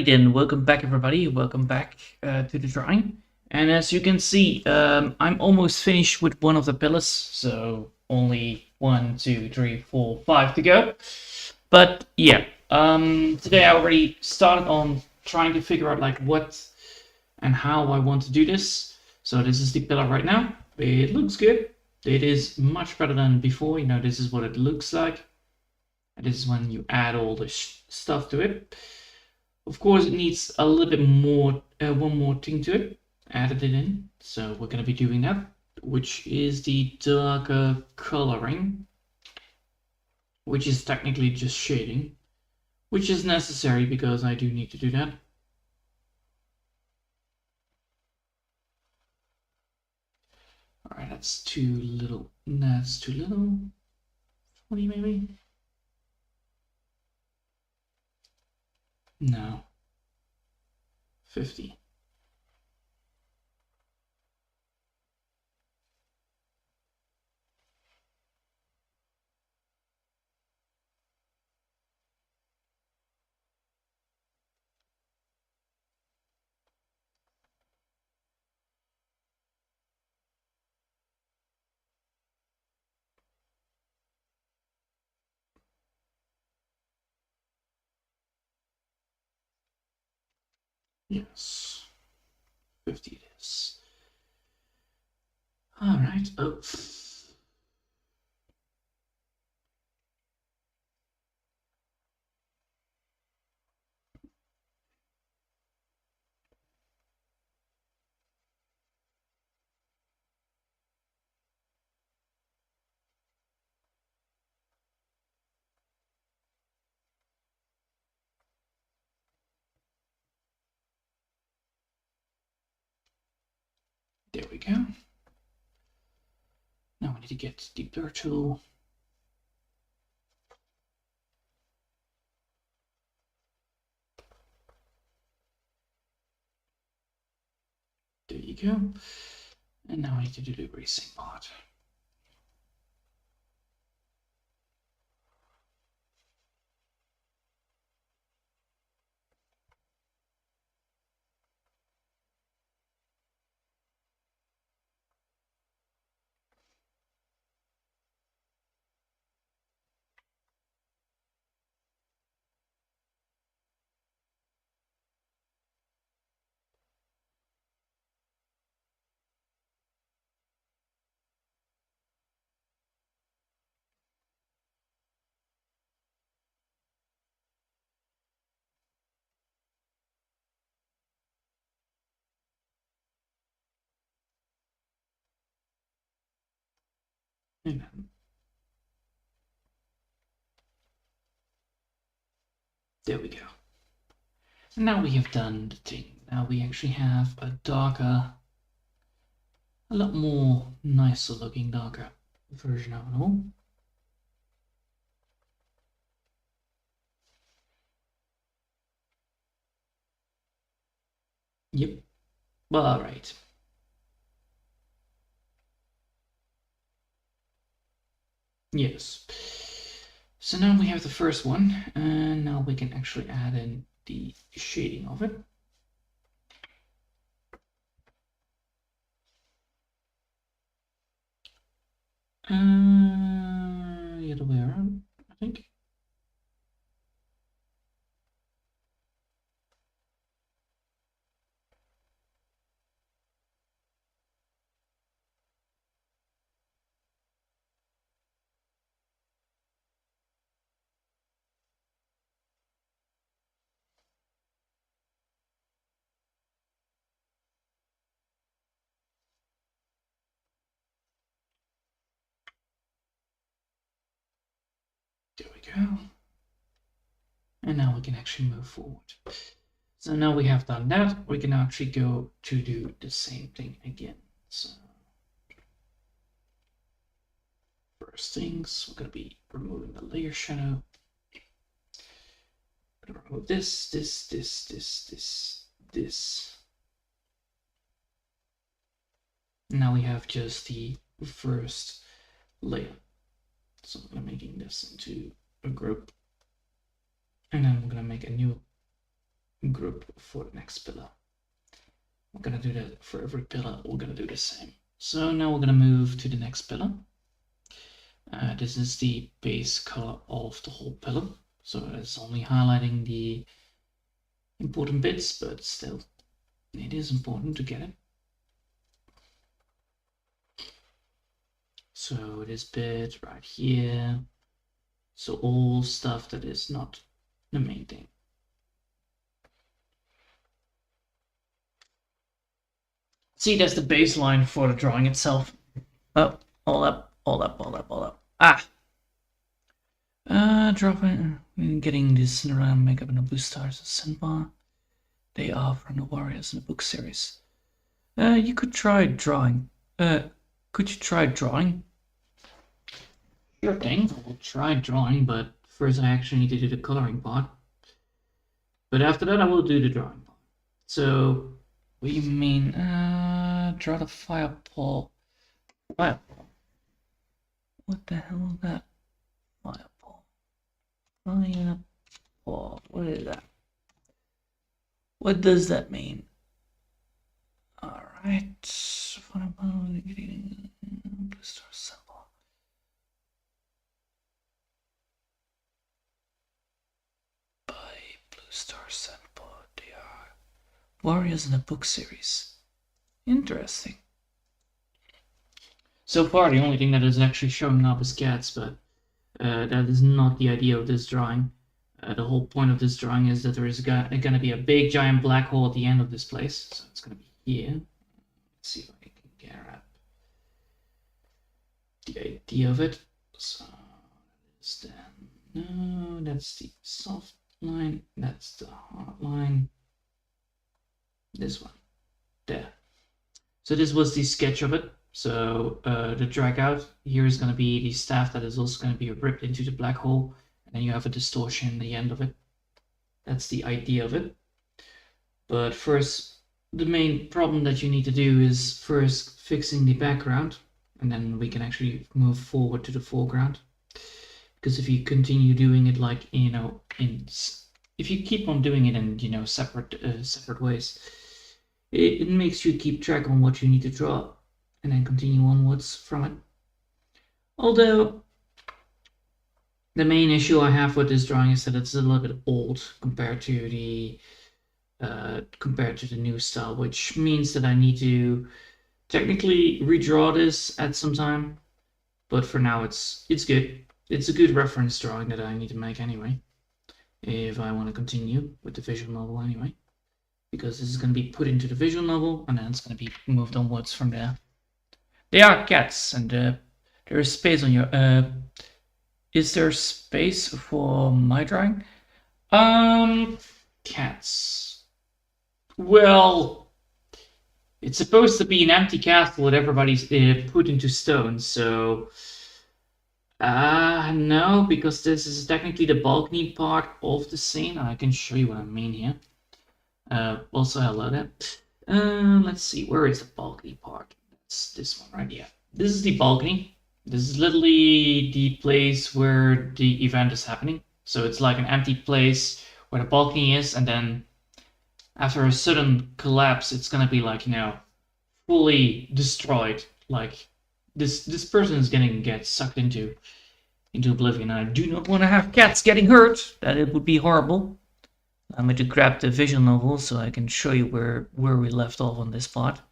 Alrighty then, welcome back everybody, welcome back to the drawing. And as you can see, I'm almost finished with one of the pillars, so only 1, 2, 3, 4, 5 to go. But yeah, today I already started on trying to figure out like what and how I want to do this. So this is the pillar right now. It looks good. It is much better than before. You know, this is what it looks like. And this is when you add all the stuff to it. Of course, it needs a little bit more, one more thing to it. Added it in. So we're going to be doing that, which is the darker coloring, which is technically just shading, which is necessary because I do need to do that. All right, that's too little. That's too little. 20 maybe? No. 50. Yes. 50 it is. All right. Oh. There we go. Now we need to get the blur tool. There you go. And now I need to do the erasing part. And then there we go. And now we have done the thing. Now we actually have a darker, a lot more nicer looking darker version of it all. Yep. Well, all right. Yes. So now we have the first one, and now we can actually add in the shading of it. The other way around, I think. There we go. And now we can actually move forward. So now we have done that, we can actually go to do the same thing again. So first things, we're going to be removing the layer shadow. I'm going to remove this. Now we have just the first layer. So I'm making this into a group. And then I'm going to make a new group for the next pillar. We're gonna do that for every pillar. We're gonna do the same. So now we're gonna move to the next pillar. This is the base color of the whole pillar. So it's only highlighting the important bits, but still, it is important to get it. So this bit right here. So all stuff that is not the main thing. See, that's the baseline for the drawing itself. Oh, all up. Dropping, getting this around makeup and the blue stars and sandbar. They are from the Warriors in the book series. You could try drawing. Could you try drawing? Sure thing, I'll try drawing, but first I actually need to do the coloring part. But after that I will do the drawing part. So, what do you mean? Draw the fireball. Fireball. What the hell is that? Fireball. Fireball. What is that? What does that mean? Alright. Fireball. Blue star symbol. By Blue Star Symbol. They are Warriors in the book series. Interesting. So far, the only thing that is actually showing up is cats, but that is not the idea of this drawing. The whole point of this drawing is that there is going to be a big giant black hole at the end of this place. So it's going to be here. Let's see if I can get up the idea of it. So that's no, that's the soft line. That's the hard line. This one. There. So this was the sketch of it. So the drag out here is going to be the staff that is also going to be ripped into the black hole, and then you have a distortion in the end of it. That's the idea of it. But first, the main problem that you need to do is first fixing the background, and then we can actually move forward to the foreground. Because if you continue doing it like, you know, if you keep on doing it in, you know, separate ways, it makes you keep track on what you need to draw and then continue onwards from it. Although the main issue I have with this drawing is that it's a little bit old compared to the new style, which means that I need to technically redraw this at some time. But for now, it's good. It's a good reference drawing that I need to make anyway, if I want to continue with the visual novel anyway, because this is going to be put into the visual novel and then it's going to be moved onwards from there. They are cats, and there is space on your. Is there space for my drawing? Cats. Well, it's supposed to be an empty castle that everybody's put into stone, so. No, because this is technically the balcony part of the scene. I can show you what I mean here. Also, hello there. Let's see, where is the balcony part? It's this one right here. This is the balcony. This is literally the place where the event is happening. So it's like an empty place where the balcony is, and then after a sudden collapse, it's gonna be like, you know, fully destroyed. Like this person is gonna get sucked into oblivion. I do not want to have cats getting hurt. That it would be horrible. I'm going to grab the visual novel so I can show you where we left off on this part,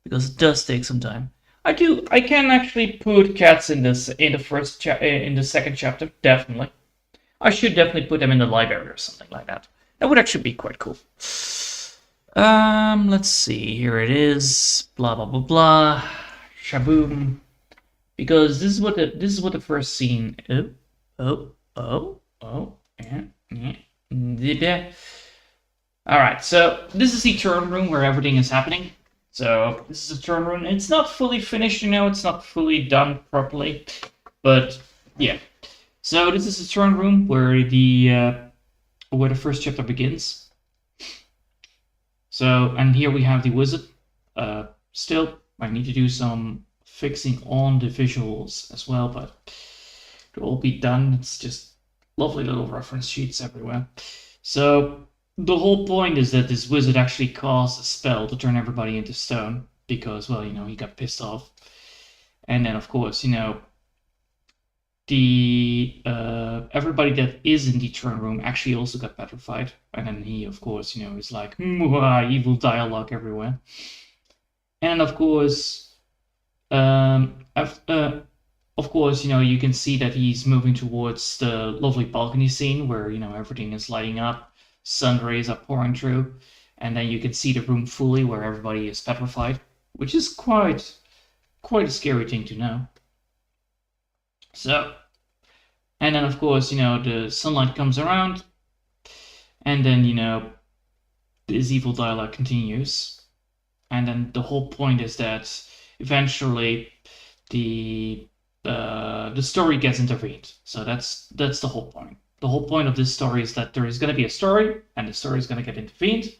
because it does take some time. I can actually put cats in the second chapter, definitely. I should definitely put them in the library or something like that. That would actually be quite cool. Let's see. Here it is. Blah blah blah blah. Shaboom. Because this is what the first scene. Alright, so this is the turn room where everything is happening. So this is a turn room. It's not fully finished, you know, it's not fully done properly. But yeah. So this is the turn room where the first chapter begins. So, and here we have the wizard. Still, I need to do some fixing on the visuals as well, but it'll all be done. It's just lovely little reference sheets everywhere. So the whole point is that this wizard actually caused a spell to turn everybody into stone because, well, he got pissed off. And then, of course, the everybody that is in the throne room actually also got petrified. And then he, of course, is like, evil dialogue everywhere. And of course, of course, you can see that he's moving towards the lovely balcony scene where, everything is lighting up, sun rays are pouring through, and then you can see the room fully where everybody is petrified, which is quite a scary thing to know. So, and then of course, the sunlight comes around, and then, this evil dialogue continues. And then the whole point is that eventually the story gets intervened. So that's the whole point. The whole point of this story is that there is going to be a story, and the story is going to get intervened,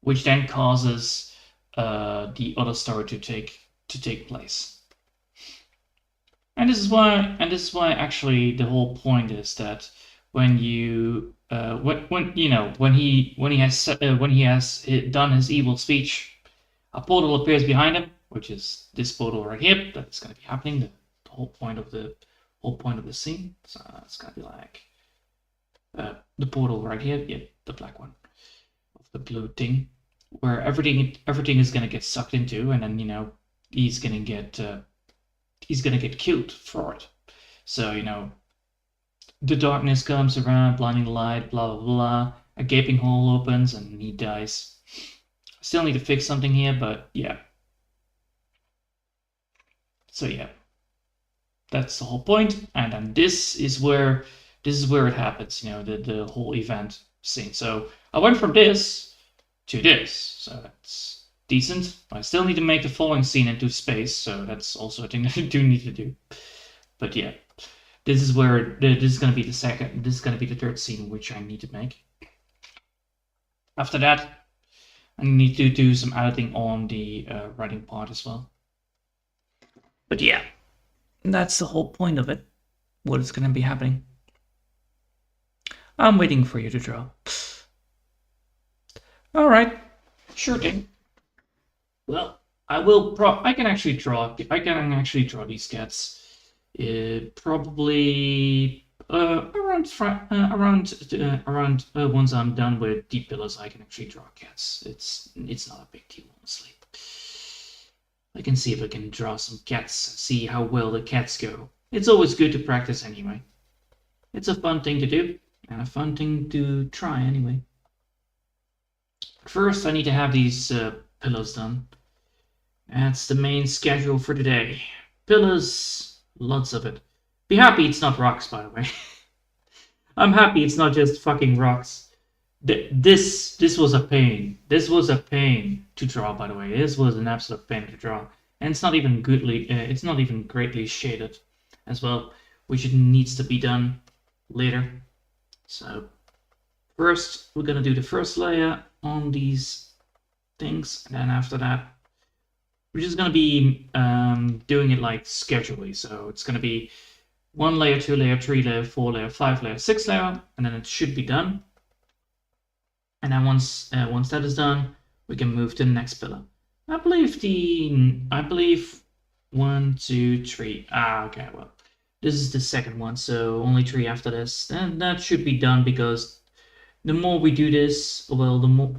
which then causes the other story to take place. And this is why actually the whole point is that when he has done his evil speech, a portal appears behind him, which is this portal right here. That's going to be happening. The whole point of the scene. So it's going to be like the portal right here. Yeah, the black one of the blue thing, where everything is going to get sucked into, and then he's going to get killed for it. So the darkness comes around, blinding the light, blah blah blah. A gaping hole opens, and he dies. Still need to fix something here, but yeah. So yeah, that's the whole point. And then this is where it happens. The whole event scene. So I went from this to this, so that's decent. I still need to make the following scene into space, so that's also a thing that I do need to do. But yeah, this is going to be the third scene which I need to make. After that, I need to do some editing on the writing part as well. But yeah, that's the whole point of it. What is going to be happening? I'm waiting for you to draw. All right, sure thing. Well, I can actually draw these cats. Probably around once I'm done with deep pillars, I can actually draw cats. It's not a big deal, honestly. I can see if I can draw some cats, see how well the cats go. It's always good to practice anyway. It's a fun thing to do, and a fun thing to try anyway. First, I need to have these pillars done. That's the main schedule for today. Pillars, lots of it. Be happy it's not rocks, by the way. I'm happy it's not just fucking rocks. This was a pain. This was a pain to draw, by the way. This was an absolute pain to draw. And it's not even greatly shaded as well, which needs to be done later. So first, we're gonna do the first layer on these things, and then after that, we're just going to be doing it like schedulely. So it's going to be 1 layer, 2 layer, 3 layer, 4 layer, 5 layer, 6 layer, and then it should be done. And then once that is done, we can move to the next pillar. I believe 1, 2, 3. Okay, well, this is the second one, so only 3 after this. And that should be done because the more we do this, well, the more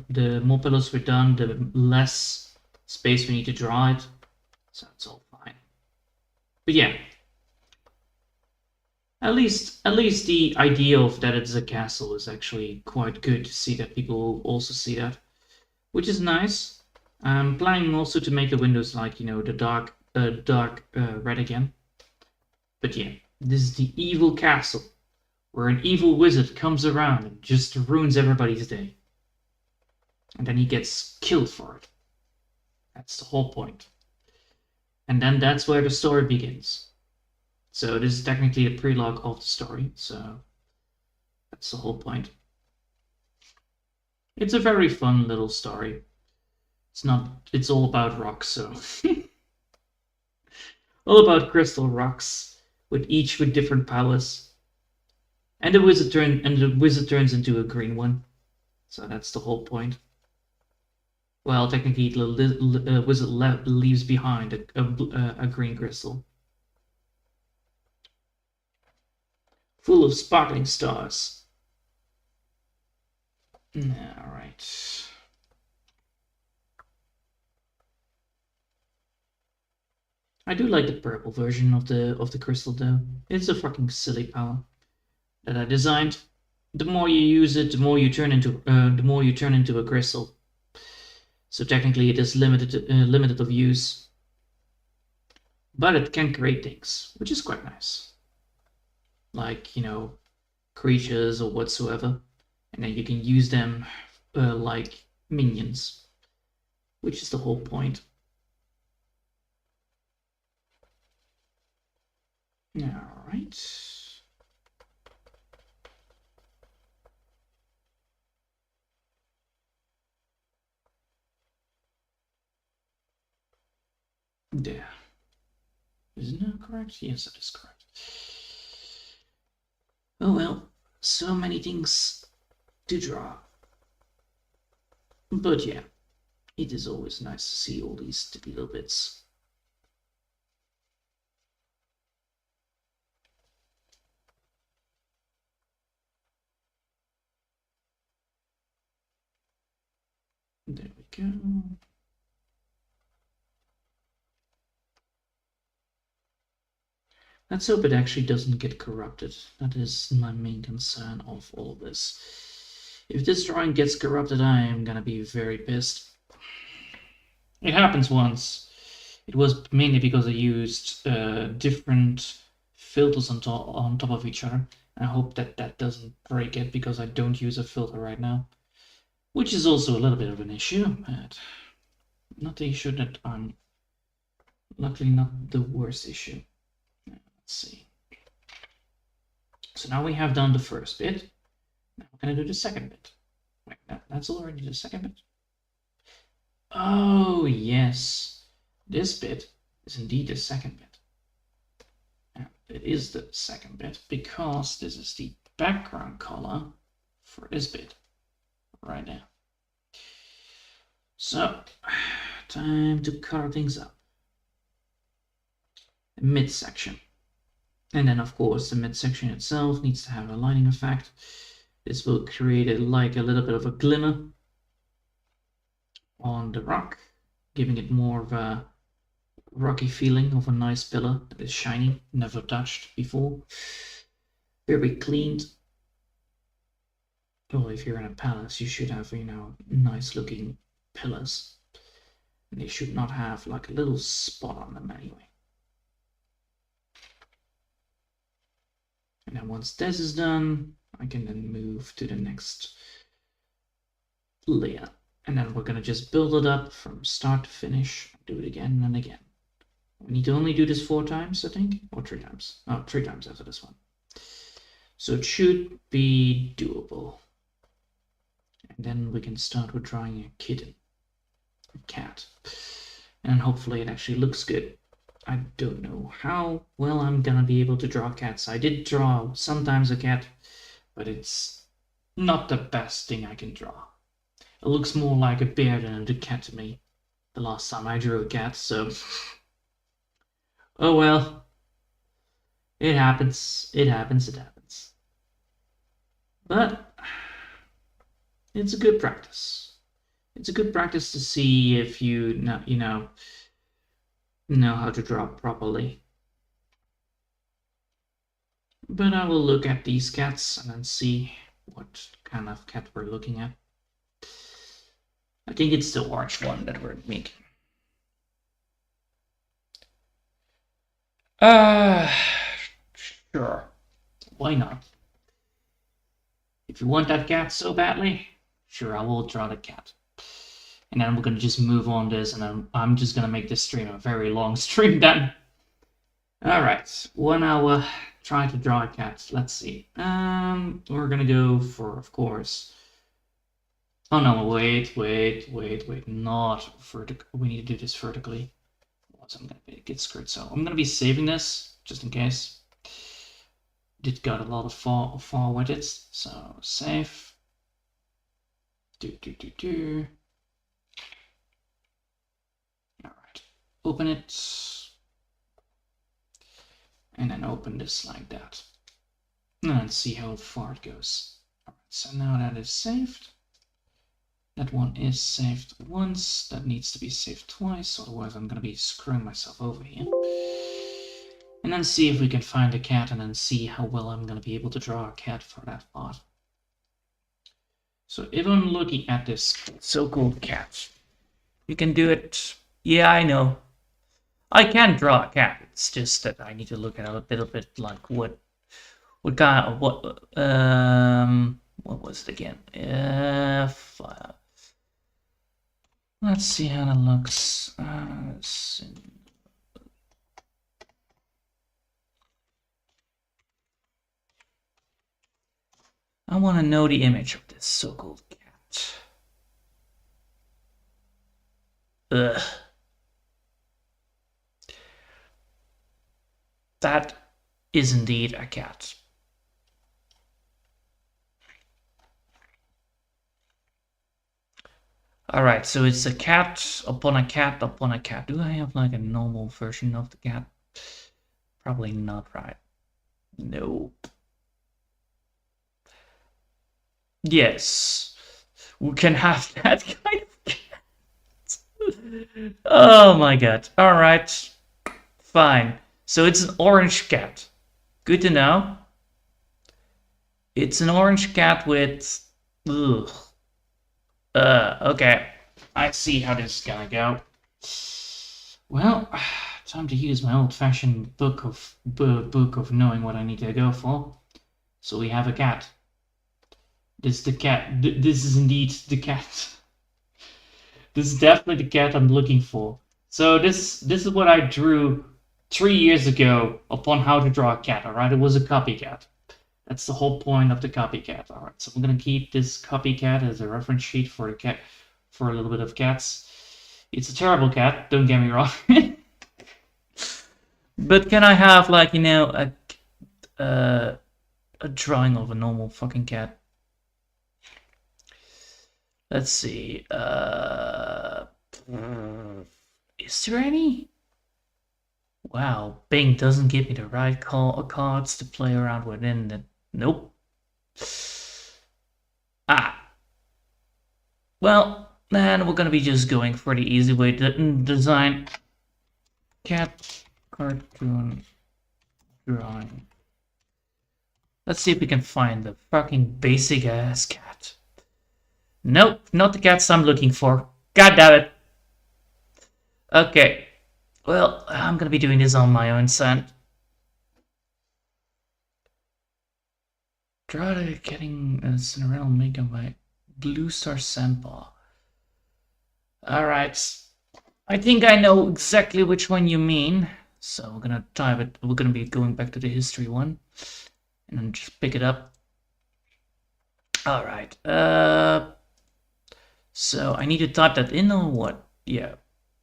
pillars we're done, the less space we need to draw it, so it's all fine. But yeah, at least the idea of that it's a castle is actually quite good to see that people also see that, which is nice. I'm planning also to make the windows like the dark red again. But yeah, this is the evil castle where an evil wizard comes around and just ruins everybody's day, and then he gets killed for it. That's the whole point. And then that's where the story begins. So this is technically the prelog of the story, so that's the whole point. It's a very fun little story. It's all about rocks, so all about crystal rocks, with different powers. And the wizard turns into a green one. So that's the whole point. Well, technically, the wizard leaves behind a green crystal full of sparkling stars. All right. I do like the purple version of the crystal though. It's a fucking silly power that I designed. The more you use it, the more you turn into a crystal. So technically, it is limited of use, but it can create things, which is quite nice. Like, you know, creatures or whatsoever, and then you can use them like minions, which is the whole point. All right. There. Isn't that correct? Yes, that is correct. Oh well, so many things to draw. But yeah, it is always nice to see all these little bits. There we go. Let's hope it actually doesn't get corrupted. That is my main concern of all of this. If this drawing gets corrupted, I am gonna be very pissed. It happens once. It was mainly because I used different filters on top of each other. I hope that that doesn't break it because I don't use a filter right now, which is also a little bit of an issue, but not the issue that I'm, luckily not the worst issue. Let's see. So now we have done the first bit. Now we're gonna do the second bit. Wait, that's already the second bit. Oh yes, this bit is indeed the second bit. And it is the second bit because this is the background color for this bit right now. So, time to color things up. The midsection. And then of course the midsection itself needs to have a lighting effect. This will create a little bit of a glimmer on the rock, giving it more of a rocky feeling of a nice pillar that is shiny, never touched before, very cleaned. Well, if you're in a palace, you should have, you know, nice looking pillars. And they should not have like a little spot on them anyway. And then once this is done, I can then move to the next layer. And then we're gonna just build it up from start to finish, do it again and again. We need to only do this 4 times, I think, or 3 times. Oh, 3 times after this one. So it should be doable. And then we can start with drawing a kitten, a cat. And hopefully it actually looks good. I don't know how well I'm gonna be able to draw cats. I did draw sometimes a cat, but it's not the best thing I can draw. It looks more like a bear than a cat to me the last time I drew a cat, so oh well. It happens. It happens. It happens. But it's a good practice. It's a good practice to see if you know how to draw properly. But I will look at these cats and then see what kind of cat we're looking at. I think it's the orange one that we're making. Sure. Why not? If you want that cat so badly, sure, I will draw the cat. And then we're gonna just move on this, and then I'm just gonna make this stream a very long stream then. Alright, 1 hour, try to draw a cat. Let's see. We're gonna go for, of course. Oh no, wait, not vertical. We need to do this vertically. So I'm gonna get screwed. So I'm gonna be saving this just in case. Did got a lot of fall with it, so save. Alright, open it. And then open this like that. And let's see how far it goes. Alright, so now that is saved. That one is saved once. That needs to be saved twice, otherwise I'm gonna be screwing myself over here. And then see if we can find a cat and then see how well I'm gonna be able to draw a cat for that part. So if I'm looking at this so-called cat, you can do it. Yeah, I know. I can draw a cat. It's just that I need to look at it a little bit like what kind of what was it again? Let's see how that looks. I want to know the image of this so-called cat. Ugh. That is indeed a cat. Alright, so it's a cat upon a cat upon a cat. Do I have like a normal version of the cat? Probably not, right? Nope. Yes, we can have that kind of cat. Oh my god. Alright, fine. So it's an orange cat. Good to know. It's an orange cat with... Ugh. Okay. I see how this is gonna go. Well, time to use my old-fashioned book of knowing what I need to go for. So we have a cat. This is the cat. This is indeed the cat. This is definitely the cat I'm looking for. So this is what I drew 3 years ago upon how to draw a cat. All right, it was a copycat. That's the whole point of the copycat. All right, so I'm gonna keep this copycat as a reference sheet for the cat, for a little bit of cats. It's a terrible cat. Don't get me wrong. But can I have like a drawing of a normal fucking cat? Let's see. Is there any? Wow, Bing doesn't give me the right cards to play around within the... Nope. Ah. Well, then we're gonna be just going for the easy way to design cat cartoon drawing. Let's see if we can find the fucking basic ass cat. Nope, not the cats I'm looking for. God damn it. Okay. Well, I'm gonna be doing this on my own, son. Try to getting a Cinderella makeup by Blue Star Senpai. Alright. I think I know exactly which one you mean. So we're gonna type it. We're gonna be going back to the history one. And then just pick it up. Alright. So I need to type that in or what? Yeah.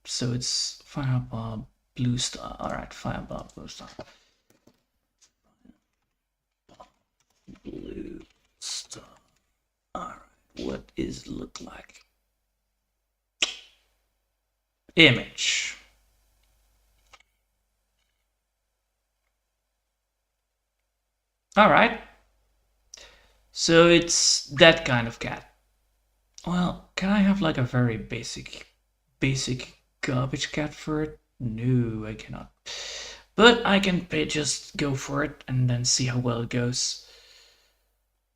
So it's Firebar Blue Star. Alright, Firebar Blue Star. Blue Star. Alright, what is it look like? Image. Alright. So it's that kind of cat. Well, can I have like a very basic garbage cat for it? No, I cannot. But I can just go for it and then see how well it goes.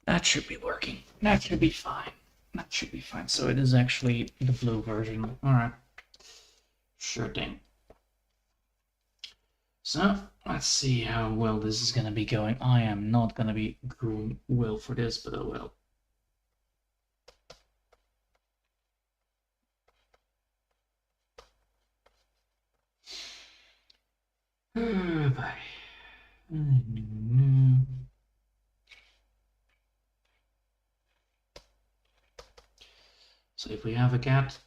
That should be working. That should be fine. That should be fine. So it is actually the blue version. Alright. Sure thing. So, let's see how well this is gonna be going. I am not gonna be going well for this, but oh well. Oh boy. So if we have a cat,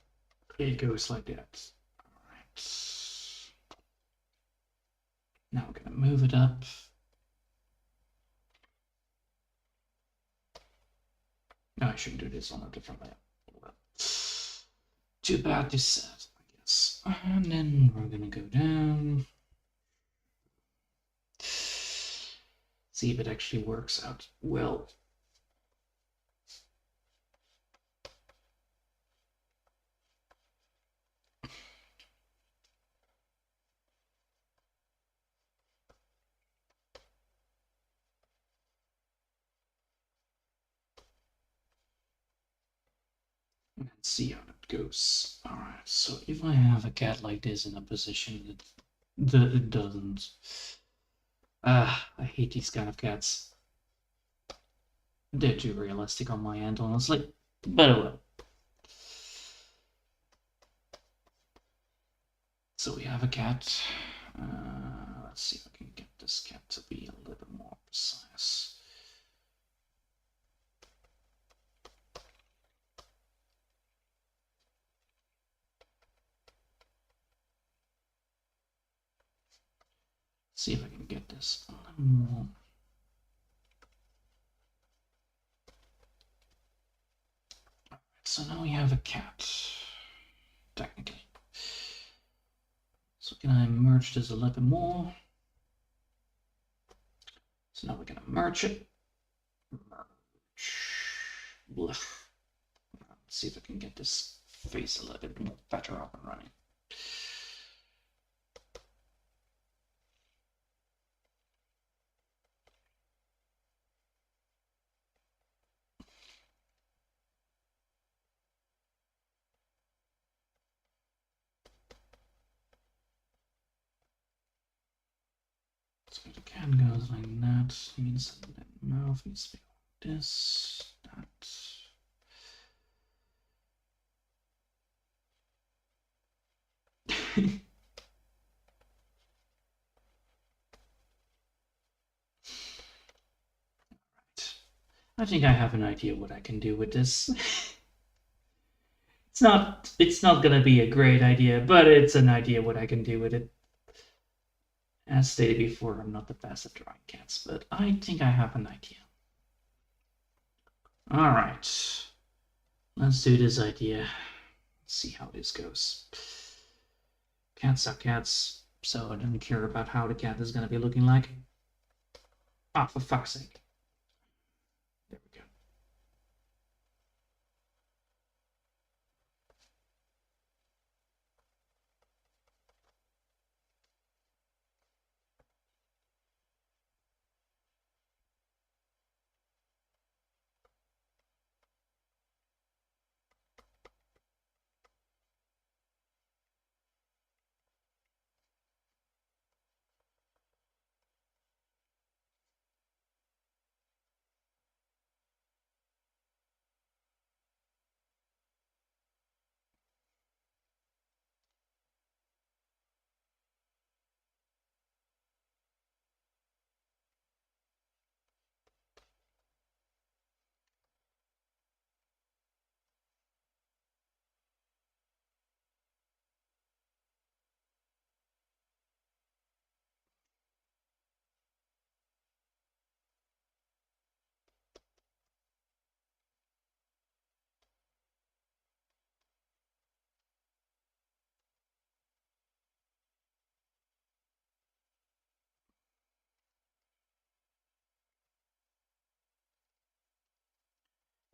it goes like that. Alright. Now we're gonna move it up. No, I should do this on a different layer. too bad to set, I guess. And then we're gonna go down. See if it actually works out well. And see how that goes. Alright, so if I have a cat like this in a position that it doesn't. I hate these kind of cats. They're too realistic on my end, honestly. But oh well. So we have a cat. Let's see if I can get this cat to be a little bit more precise. See if I can get this a little more. Alright, so now we have a cat, technically. So can I merge this a little bit more? So now we're gonna merge it. Let's see if I can get this face a little bit more better up and running. So the can goes like that. Means that mouth needs to be like this. That. I think I have an idea what I can do with this. It's not gonna be a great idea, but it's an idea what I can do with it. As stated before, I'm not the best at drawing cats, but I think I have an idea. Alright. Let's do this idea. Let's see how this goes. Cats are cats, so I don't care about how the cat is gonna be looking like. Ah, for fuck's sake. There we go.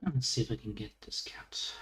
Let's see if I can get this cat.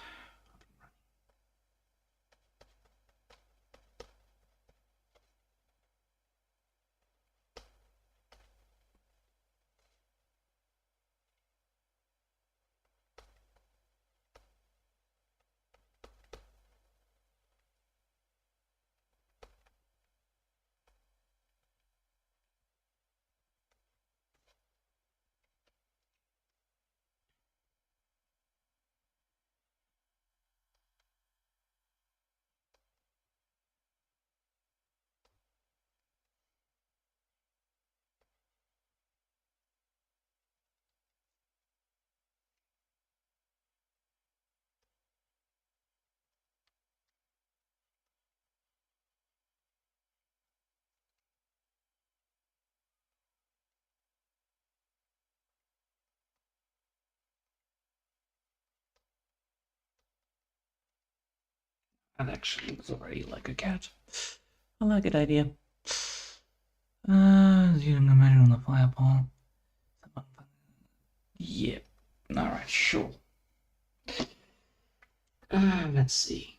That actually looks already like a cat. I like that idea. Using a measure on the fireball. Yep. Alright, sure. Let's see.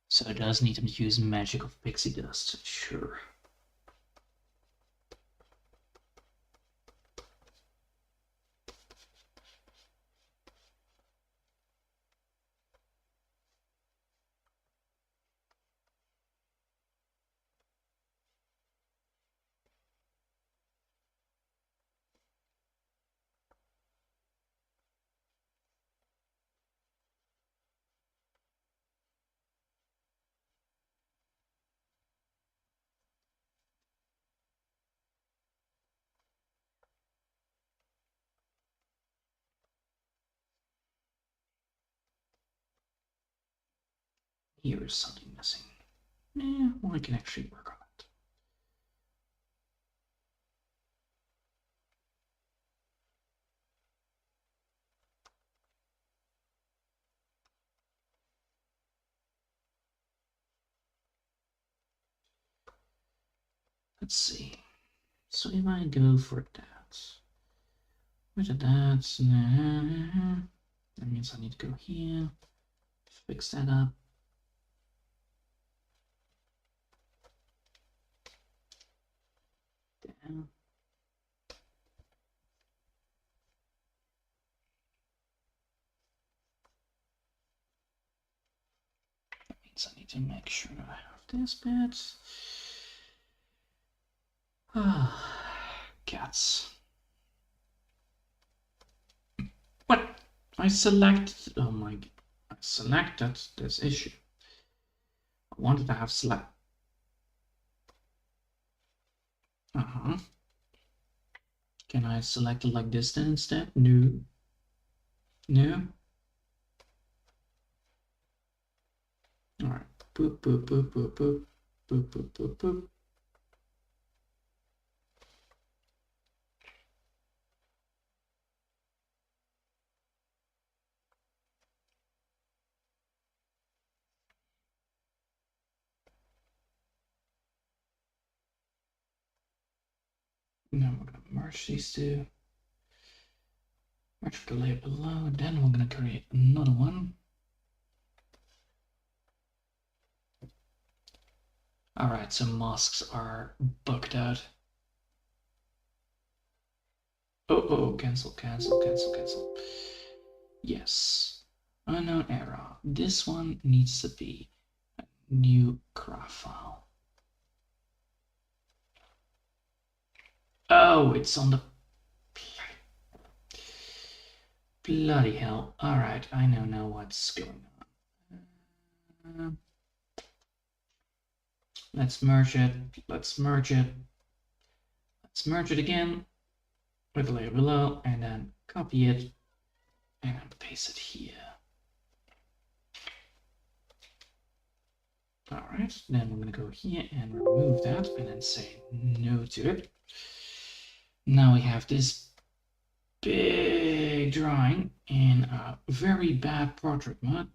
So it does need to use magic of pixie dust, sure. Here is something missing. Well, I can actually work on it. Let's see. So if I go for that, with that, that means I need to go here, fix that up. Down. That means I need to make sure that I have this bit. Cats. What? I selected. Oh my. I selected this issue. I wanted to have select. Can I select it like this then instead? No. No. Alright. Boop, boop, boop, boop, boop. Boop, boop, boop, boop. Now we're going to merge these two. Merge the layer below, and then we're going to create another one. Alright, so masks are bugged out. Oh, cancel, cancel, cancel, cancel. Yes. Unknown error. This one needs to be a new graph file. Oh, it's on the... Bloody hell. Alright, I know now what's going on. Let's merge it. Let's merge it. Let's merge it again with the layer below, and then copy it and paste it here. Alright, then we're going to go here and remove that and then say no to it. Now we have this big drawing in a very bad portrait mode,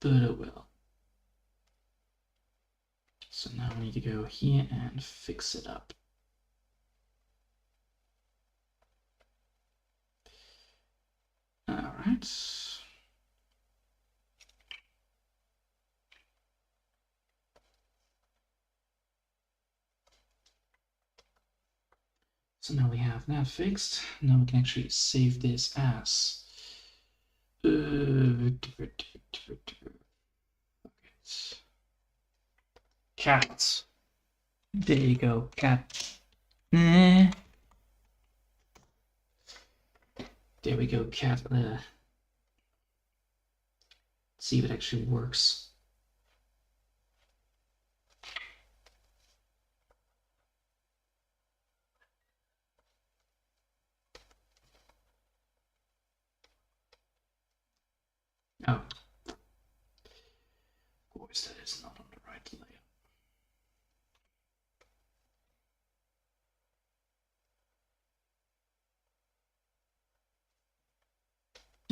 but it will. So now we need to go here and fix it up. Alright. So now we have that fixed. Now we can actually save this as cat. There you go, cat. There we go, cat. See if it actually works. Oh. Of course, that is not on the right layer.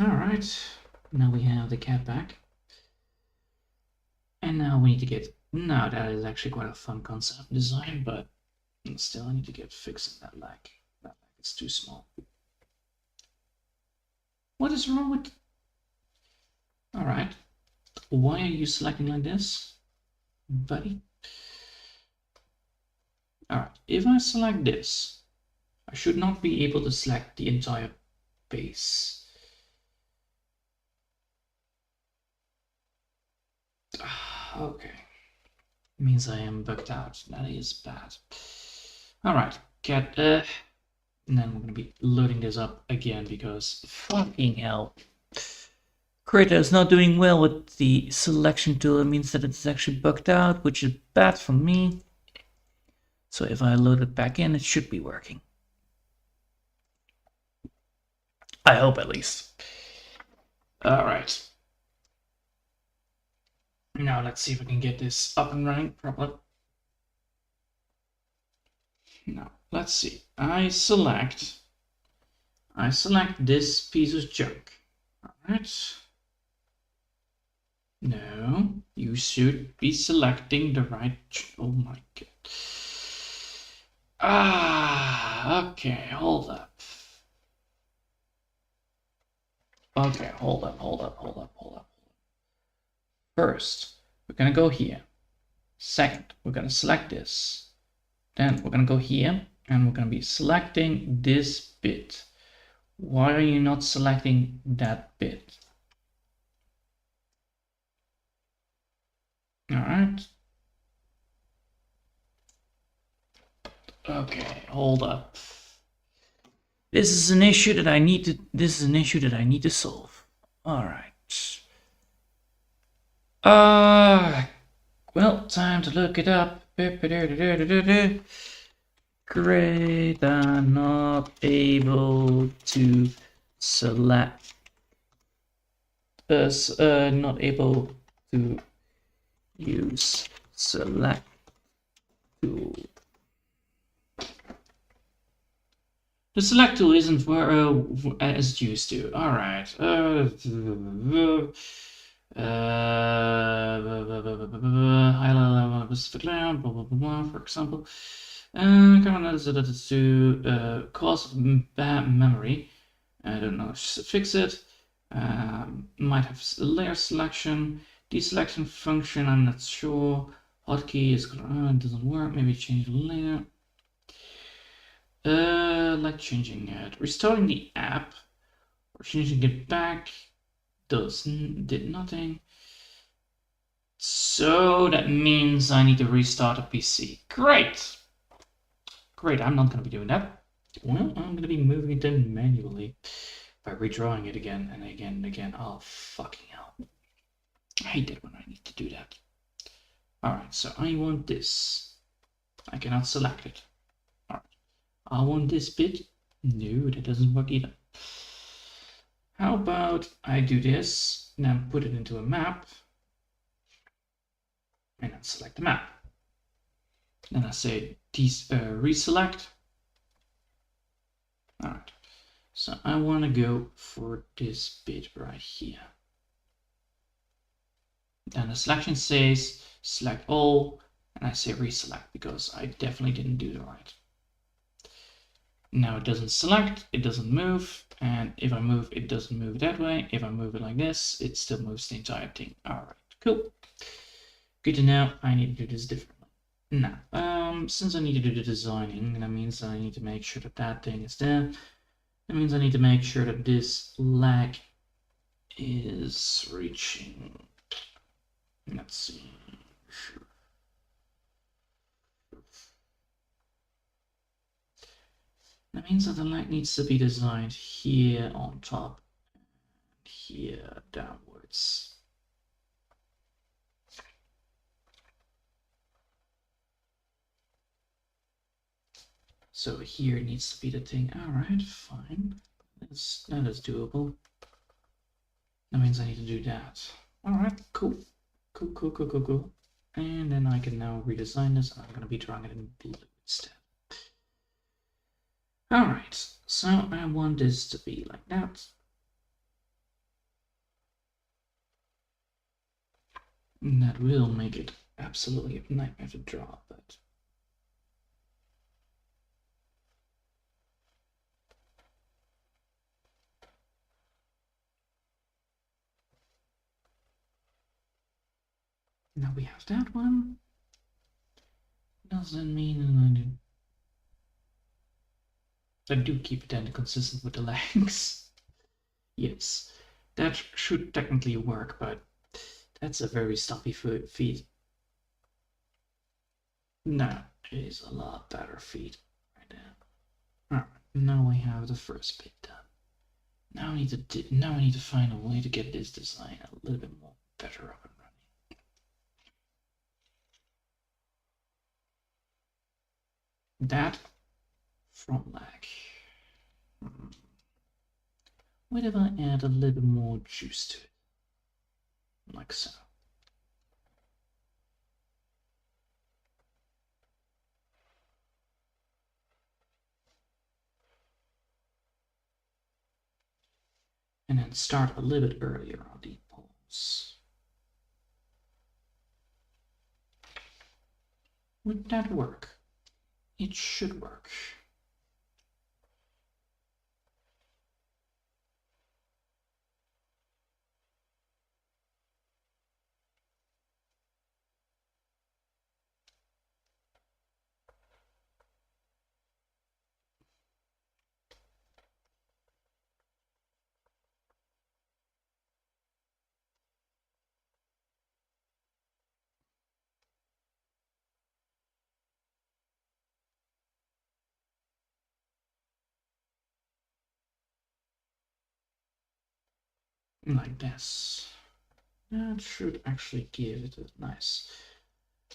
Alright, now we have the cat back. And now we need to get... Now that is actually quite a fun concept design, but still I need to get fixing that lag. That lag is too small. What is wrong with... Alright, why are you selecting like this, buddy? Alright, if I select this, I should not be able to select the entire base. Okay. Means I am bugged out. That is bad. Alright, cat, and then we're gonna be loading this up again because fucking hell. Creator is not doing well with the selection tool. It means that it's actually bugged out, which is bad for me. So if I load it back in, it should be working. I hope at least. Alright. Now let's see if we can get this up and running properly. Now let's see. I select this piece of junk. Alright. No, you should be selecting the right. Oh my god. Okay, hold up. Okay, hold up. First, we're gonna go here. Second, we're gonna select this. Then we're gonna go here and we're gonna be selecting this bit. Why are you not selecting that bit? All right. Okay, hold up. This is an issue that I need to solve. All right. Well, time to look it up. Great, I'm not able to select us, not able to use select tool. The select tool isn't as it used to. All right. For example, to cause bad memory. I don't know. Fix it. Might have layer selection, deselection function. I'm not sure. Hotkey is it doesn't work. Maybe change the layer. Like changing it, restarting the app, or changing it back did nothing. So that means I need to restart a PC. Great. I'm not going to be doing that. Well, I'm going to be moving it in manually by redrawing it again and again and again. Oh, fucking hell. I hate it when I need to do that. Alright, so I want this. I cannot select it. Alright. I want this bit. No, that doesn't work either. How about I do this, and then put it into a map, and then select the map. Then I say reselect. All right, so I want to go for this bit right here. Then the selection says select all, and I say reselect because I definitely didn't do the right. Now it doesn't select, it doesn't move, and if I move, it doesn't move that way. If I move it like this, it still moves the entire thing. All right, cool. Good to know. I need to do this differently. Now, since I need to do the designing, that means I need to make sure that that thing is there. That means I need to make sure that this lag is reaching. Let's see. That means that the lag needs to be designed here on top and here downwards. So here needs to be the thing. All right, fine. That is doable. That means I need to do that. All right, cool. Cool. And then I can now redesign this. I'm going to be drawing it in blue instead. All right, so I want this to be like that. That will make it absolutely a nightmare to draw, but now we have that one. Does that mean I do keep it then consistent with the legs? Yes, that should technically work, but that's a very stuffy feet. No, it is a lot better feet right now. Alright, now we have the first bit done. Now I need to find a way to get this design a little bit more better up and running. That front leg. What if I add a little bit more juice to it? Like so. And then start a little bit earlier on the pulse. Would that work? It should work. Like this. That should actually give it a nice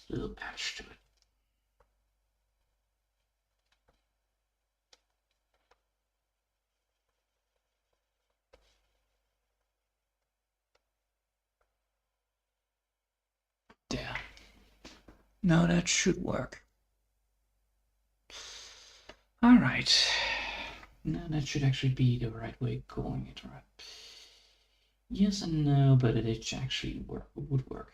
little edge to it. There. Now that should work. Alright. Now that should actually be the right way going it, right? Yes and no, but it actually would work.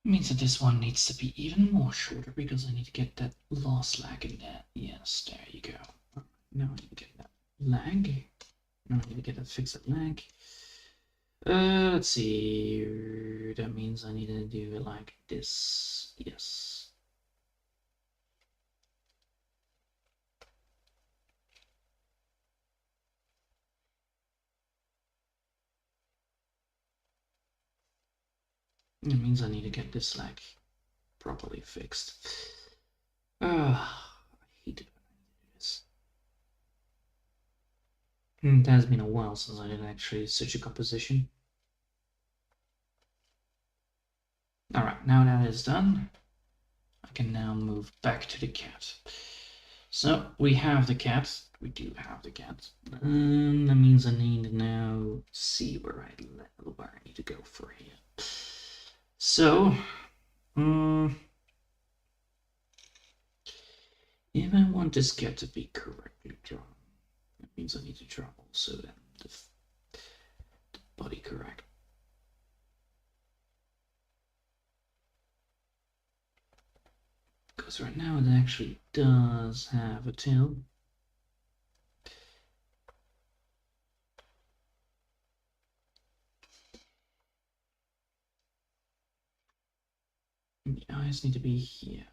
Means that this one needs to be even more shorter because I need to get that last leg in there. Yes, there you go. Now I need to get that leg. Now I need to get that fixed leg. Let's see. That means I need to do it like this. Yes. It means I need to get this leg properly fixed. I hate it when I do this. It has been a while since I did actually such a composition. Alright, now that is done, I can now move back to the cat. So we have the cat. We do have the cat. That means I need to now see where I need to go for here. So, if I want this cat to be correctly drawn, that means I need to draw also then the body correct. Because right now it actually does have a tail. And the eyes need to be here.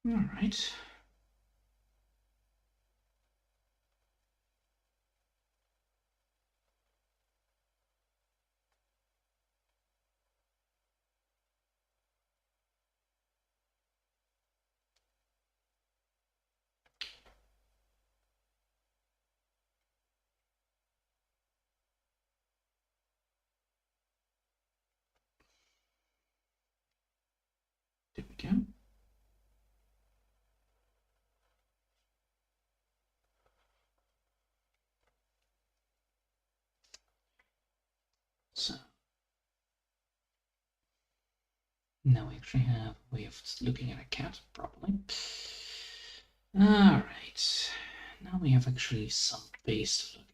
All right. There we go. So now we actually have a way of looking at a cat properly. All right. Now we have actually some base to look at.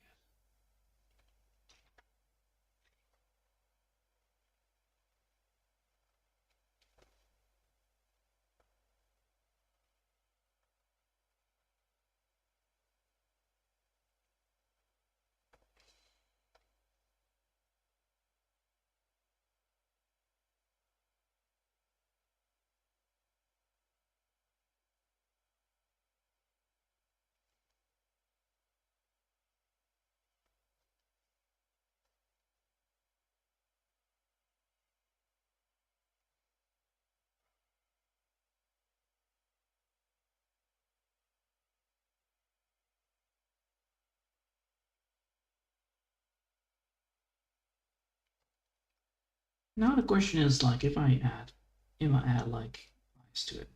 Now the question is like if I add like eyes to it.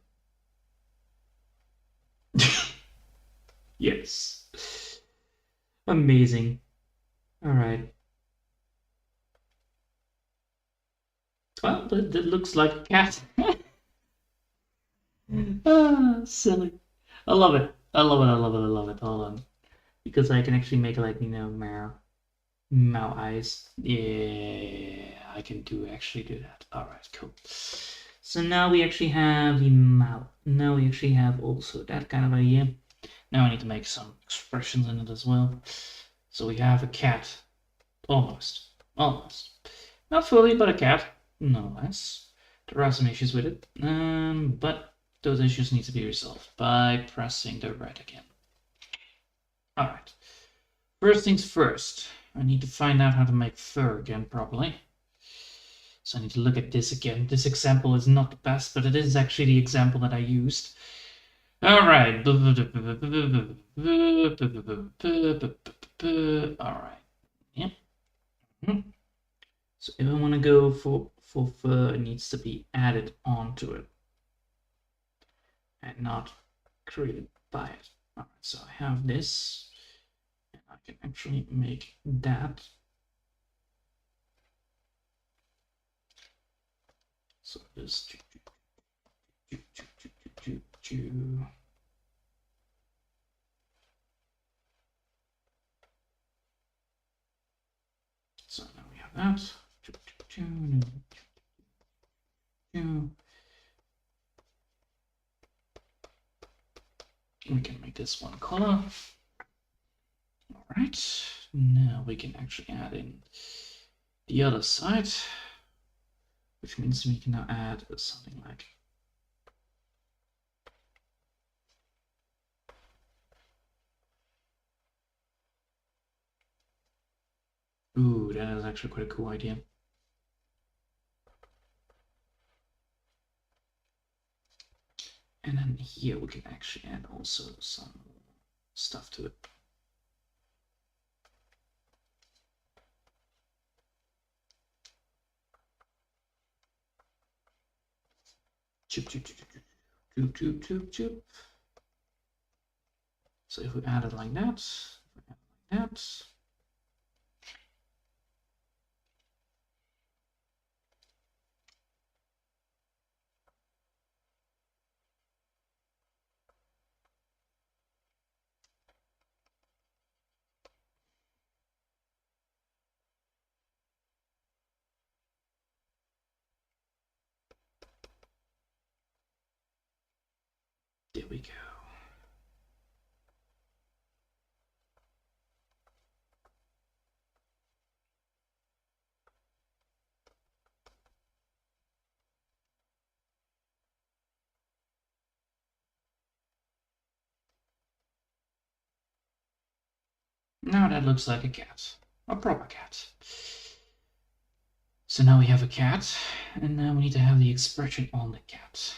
Yes. Amazing. All right. Well, that looks like a cat. Ah, silly. I love it. I love it. I love it. I love it. Hold on. Because I can actually make like, meow eyes. Yeah, I can actually do that. All right, cool. So now we actually have the mouth. Now we actually have also that kind of idea. Now I need to make some expressions in it as well. So we have a cat. Almost. Almost. Not fully, but a cat. Nonetheless. There are some issues with it. But those issues need to be resolved by pressing the red again. Alright. First things first. I need to find out how to make fur again properly. So I need to look at this again. This example is not the best, but it is actually the example that I used. Alright. Alright. Yep. So if I want to go for fur, it needs to be added onto it and not created by it. Alright, so I have this, and I can actually make that. So this. So now we have that. We can make this one color. All right, now we can actually add in the other side, which means we can now add something like ooh, that is actually quite a cool idea. And then here we can actually add also some stuff to it. Chip, chip, chip, chip, chip, chip, chip, chip. So if we add it like that, there we go. Now that looks like a cat. A proper cat. So now we have a cat, and now we need to have the expression on the cat.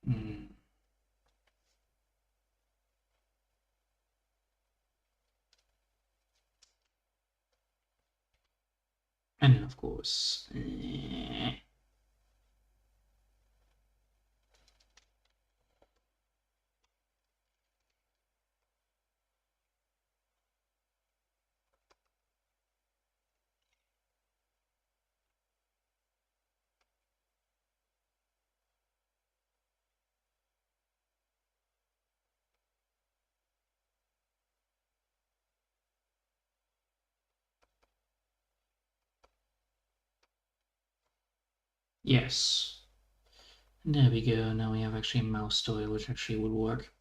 Hmm. And of course, yes. There we go. Now we have actually a mouse toy, which actually would work.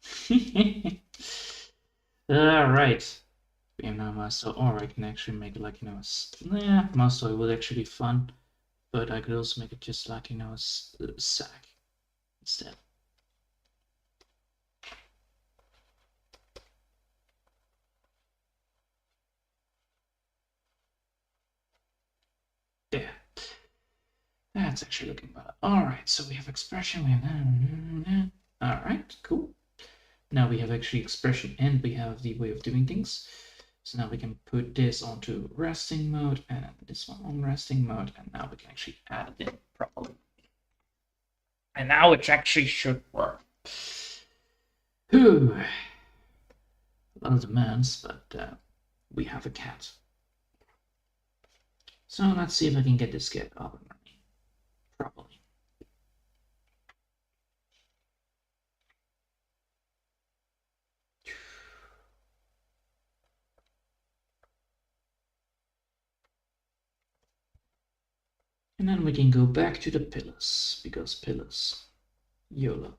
Alright. We have now a mouse toy. Or I can actually make it like, you know, yeah, mouse toy would actually be fun. But I could also make it just like, you know, a sack instead. There. That's actually looking better. Alright, so we have expression, we have... Alright, cool. Now we have actually expression and we have the way of doing things. So now we can put this onto resting mode and this one on resting mode, and now we can actually add it in properly. And now it actually should work. Whew. A lot of demands, but we have a cat. So let's see if I can get this cat up and running properly. And then we can go back to the pillars, because pillars, YOLO.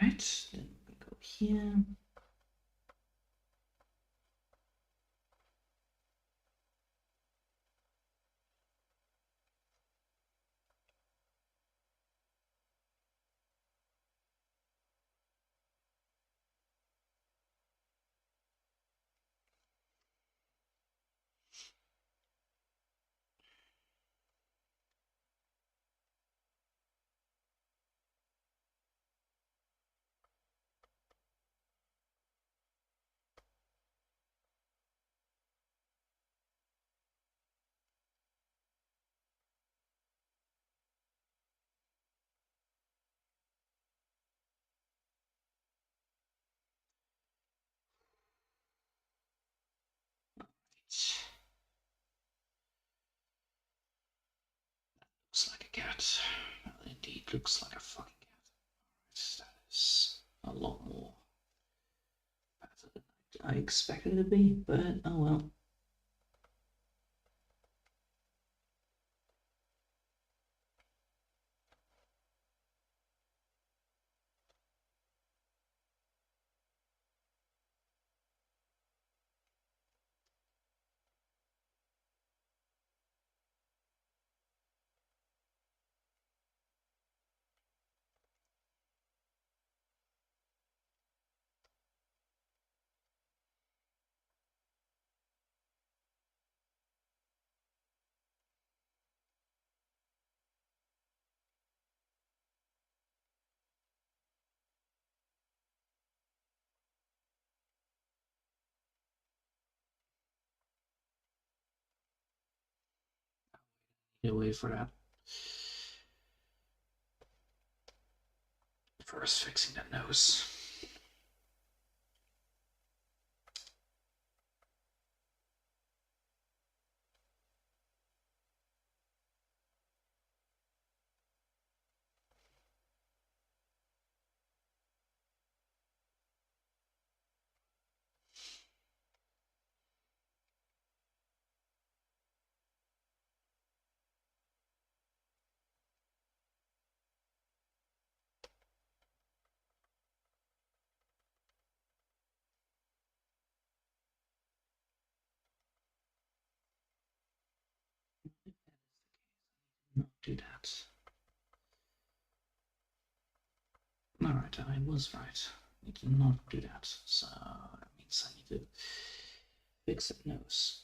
Right, then we go here. Looks like a cat. Well, indeed, looks like a fucking cat. That is a lot more better than I expected it to be, but oh well. Get away for that. First fixing that nose. Not do that. Alright, I was right. I need to not do that. So that means I need to fix that nose.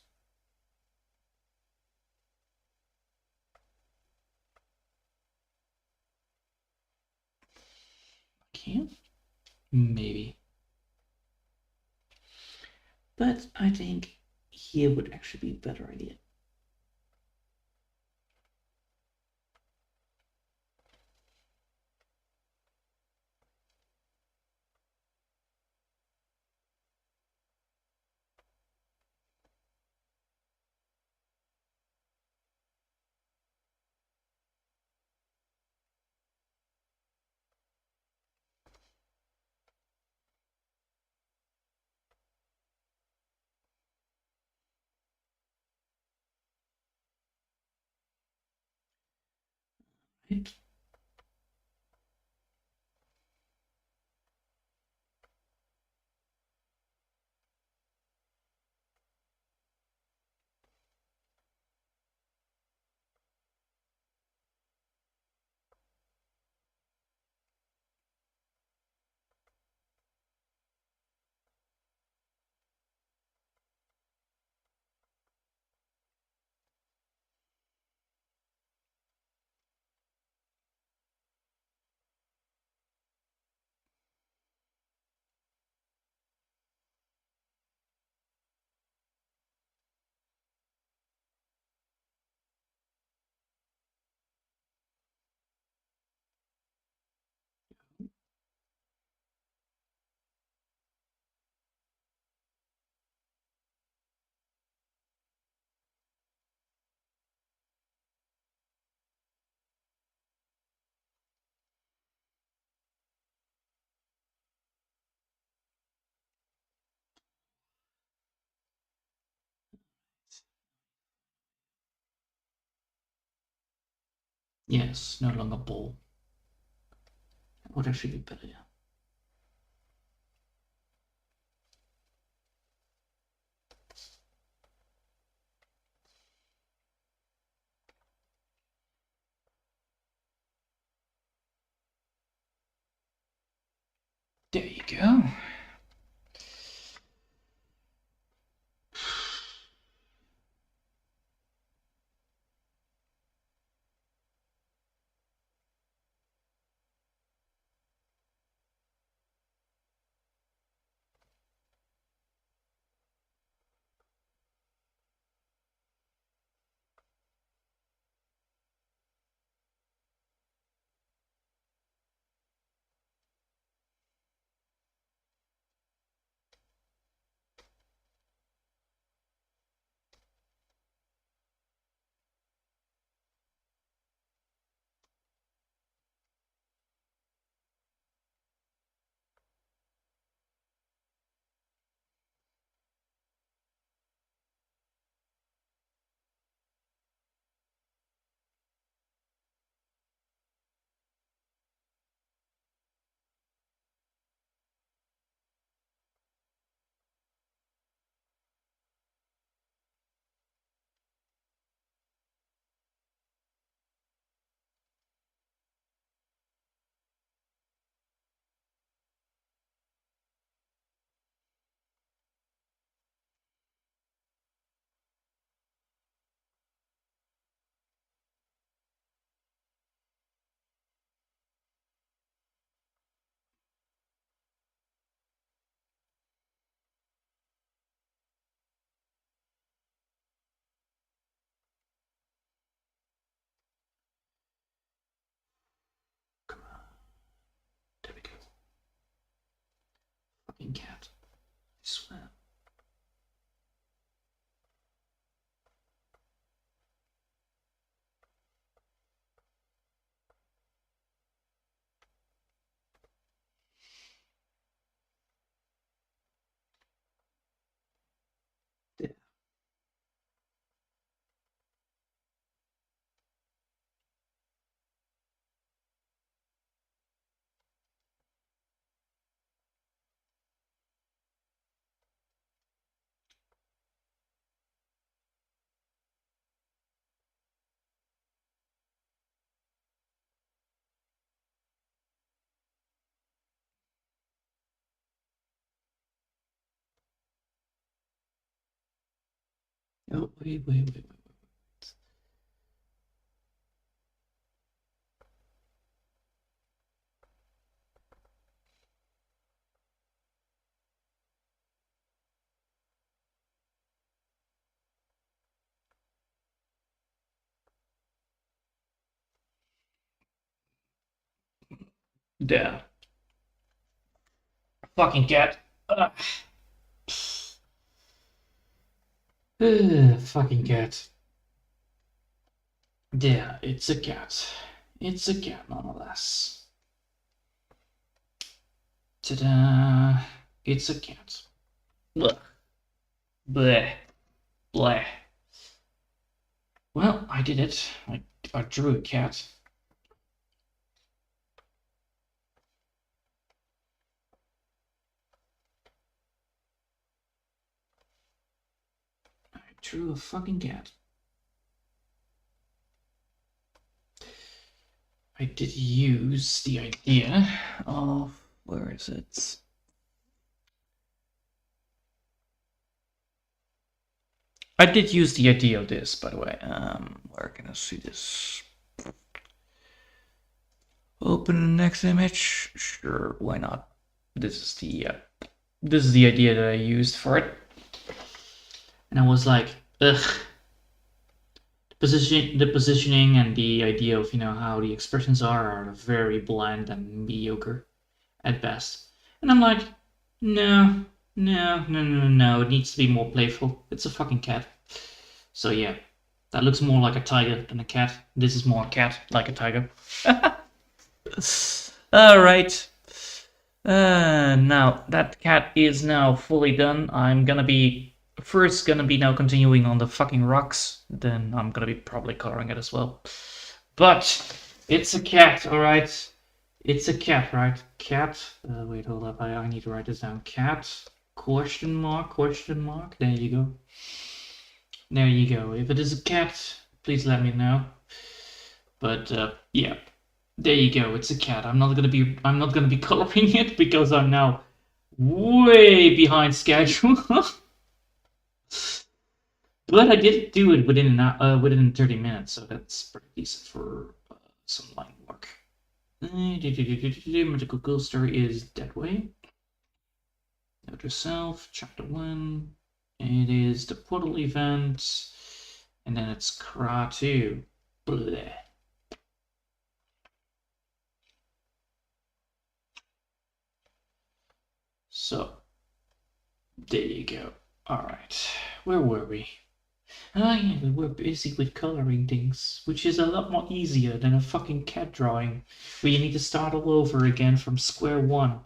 I can't? Maybe. But I think here would actually be a better idea. Right? Yes, no longer ball. That would actually be better, yeah. There you go. fucking cat. I swear. Yeah. Oh, wait. Yeah. Fucking cat. Ugh. Fucking cat. Yeah, it's a cat. It's a cat nonetheless. Ta-da! It's a cat. Ugh. Bleh. Bleh. Well, I did it. I drew a cat. I drew a fucking cat. I did use the idea of... Where is it? I did use the idea of this, by the way. Where can I see this? Open the next image. Sure, why not? This is the idea that I used for it, and I was like, ugh. The positioning and the idea of how the expressions are very bland and mediocre at best. And I'm like, no. It needs to be more playful. It's a fucking cat. So yeah, that looks more like a tiger than a cat. This is more a cat, like a tiger. All right. Now that cat is now fully done. I'm gonna be now continuing on the fucking rocks. Then I'm gonna be probably coloring it as well. But it's a cat, all right. It's a cat, right? Cat. Wait, hold up. I need to write this down. Cat. Question mark. Question mark. There you go. There you go. If it is a cat, please let me know. But yeah. There you go, it's a cat. I'm not gonna be coloring it because I'm now way behind schedule. But I did do it within 30 minutes, so that's pretty decent for some line work. Magical Ghost Story is Dead Way. Note yourself, chapter 1. It is the portal event, and then it's Kra 2. Bleh. So, there you go. Alright, where were we? Oh yeah, we were busy with coloring things, which is a lot more easier than a fucking cat drawing, where you need to start all over again from square one.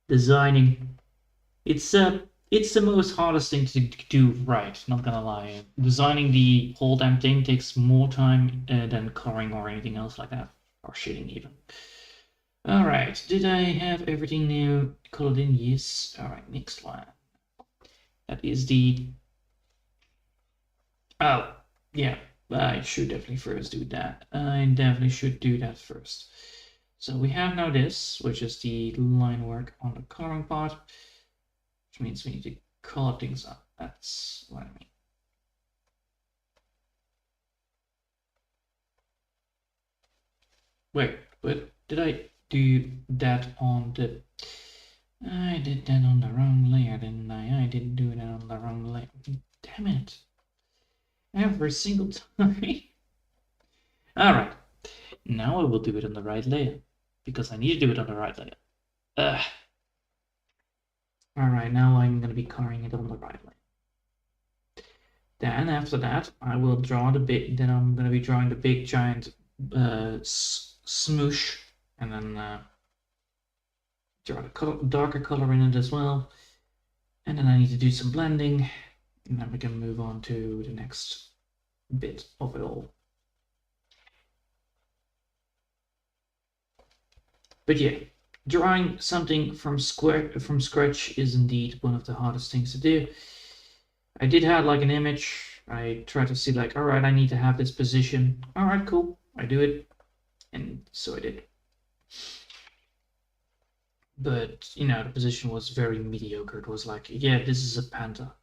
Designing. It's the most hardest thing to do right, not gonna lie. Designing the whole damn thing takes more time than coloring or anything else like that, or shading even. Alright, did I have everything now colored in? Yes. Alright, next one. That is the... Oh, yeah, I should definitely first do that. I definitely should do that first. So we have now this, which is the line work on the coloring part, which means we need to color things up. That's what I mean. Wait, but did I do that on the... I did that on the wrong layer, didn't I? I didn't do that on the wrong layer. Damn it. Every single time. Alright. Now I will do it on the right layer. Because I need to do it on the right layer. Alright, now I'm going to be coloring it on the right lane. Then after that, I will draw the big. Then I'm going to be drawing the big giant smoosh, and then draw the darker color in it as well. And then I need to do some blending, and then we can move on to the next bit of it all. But yeah, drawing something from scratch is indeed one of the hardest things to do. I did have like an image. I tried to see like, all right, I need to have this position. All right, cool. I do it. And so I did. But, you know, the position was very mediocre. It was like, yeah, this is a panda.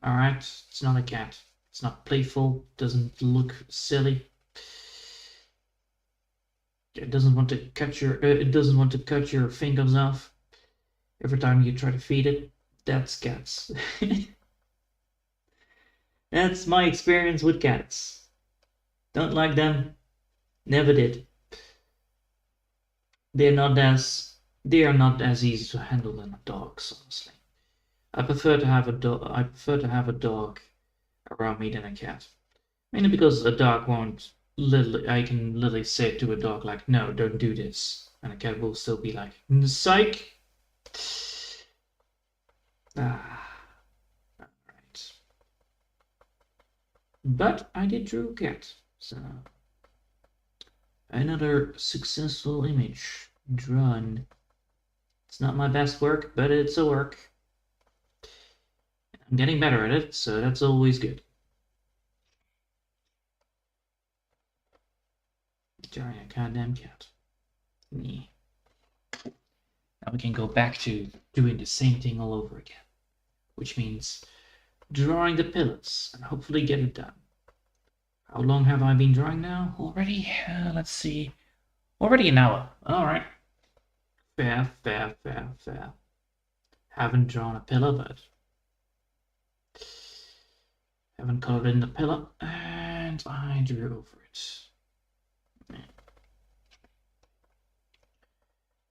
All right, it's not a cat. It's not playful. Doesn't look silly. It doesn't want to cut your fingers off every time you try to feed it. That's cats. That's my experience with cats. Don't like them. Never did. They are not as easy to handle than dogs, honestly. I prefer to have a dog around me than a cat. Mainly because a dog won't I can literally say to a dog like, no, don't do this. And a cat will still be like, psych. Alright. But I did draw a cat, so another successful image drawn. It's not my best work, but it's a work. I'm getting better at it, so that's always good. Drawing a goddamn cat. Yeah. Now we can go back to doing the same thing all over again, which means drawing the pillars and hopefully get it done. How long have I been drawing now already? Let's see. Already an hour. All right. Fair. Haven't drawn a pillar, but haven't colored in the pillar, and I drew over it.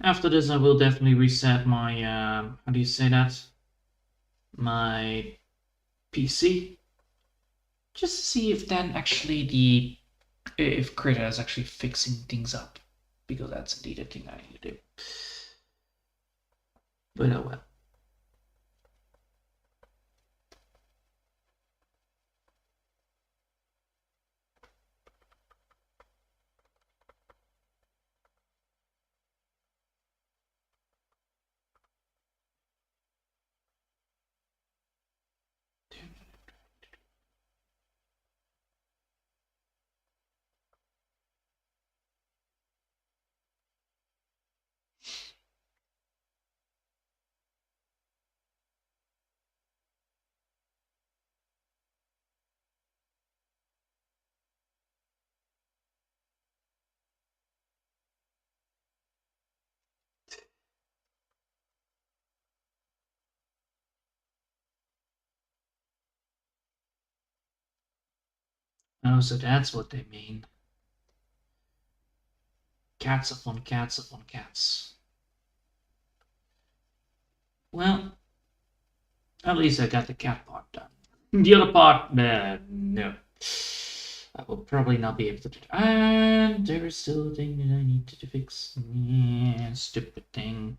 After this, I will definitely reset my, how do you say that? My PC. Just to see if then actually if Krita is actually fixing things up. Because that's indeed a thing I need to do. But oh well. Oh, so that's what they mean. Cats upon cats upon cats. Well, at least I got the cat part done. The other part, no. I will probably not be able to do it. And there is still a thing that I need to fix. Yeah, stupid thing.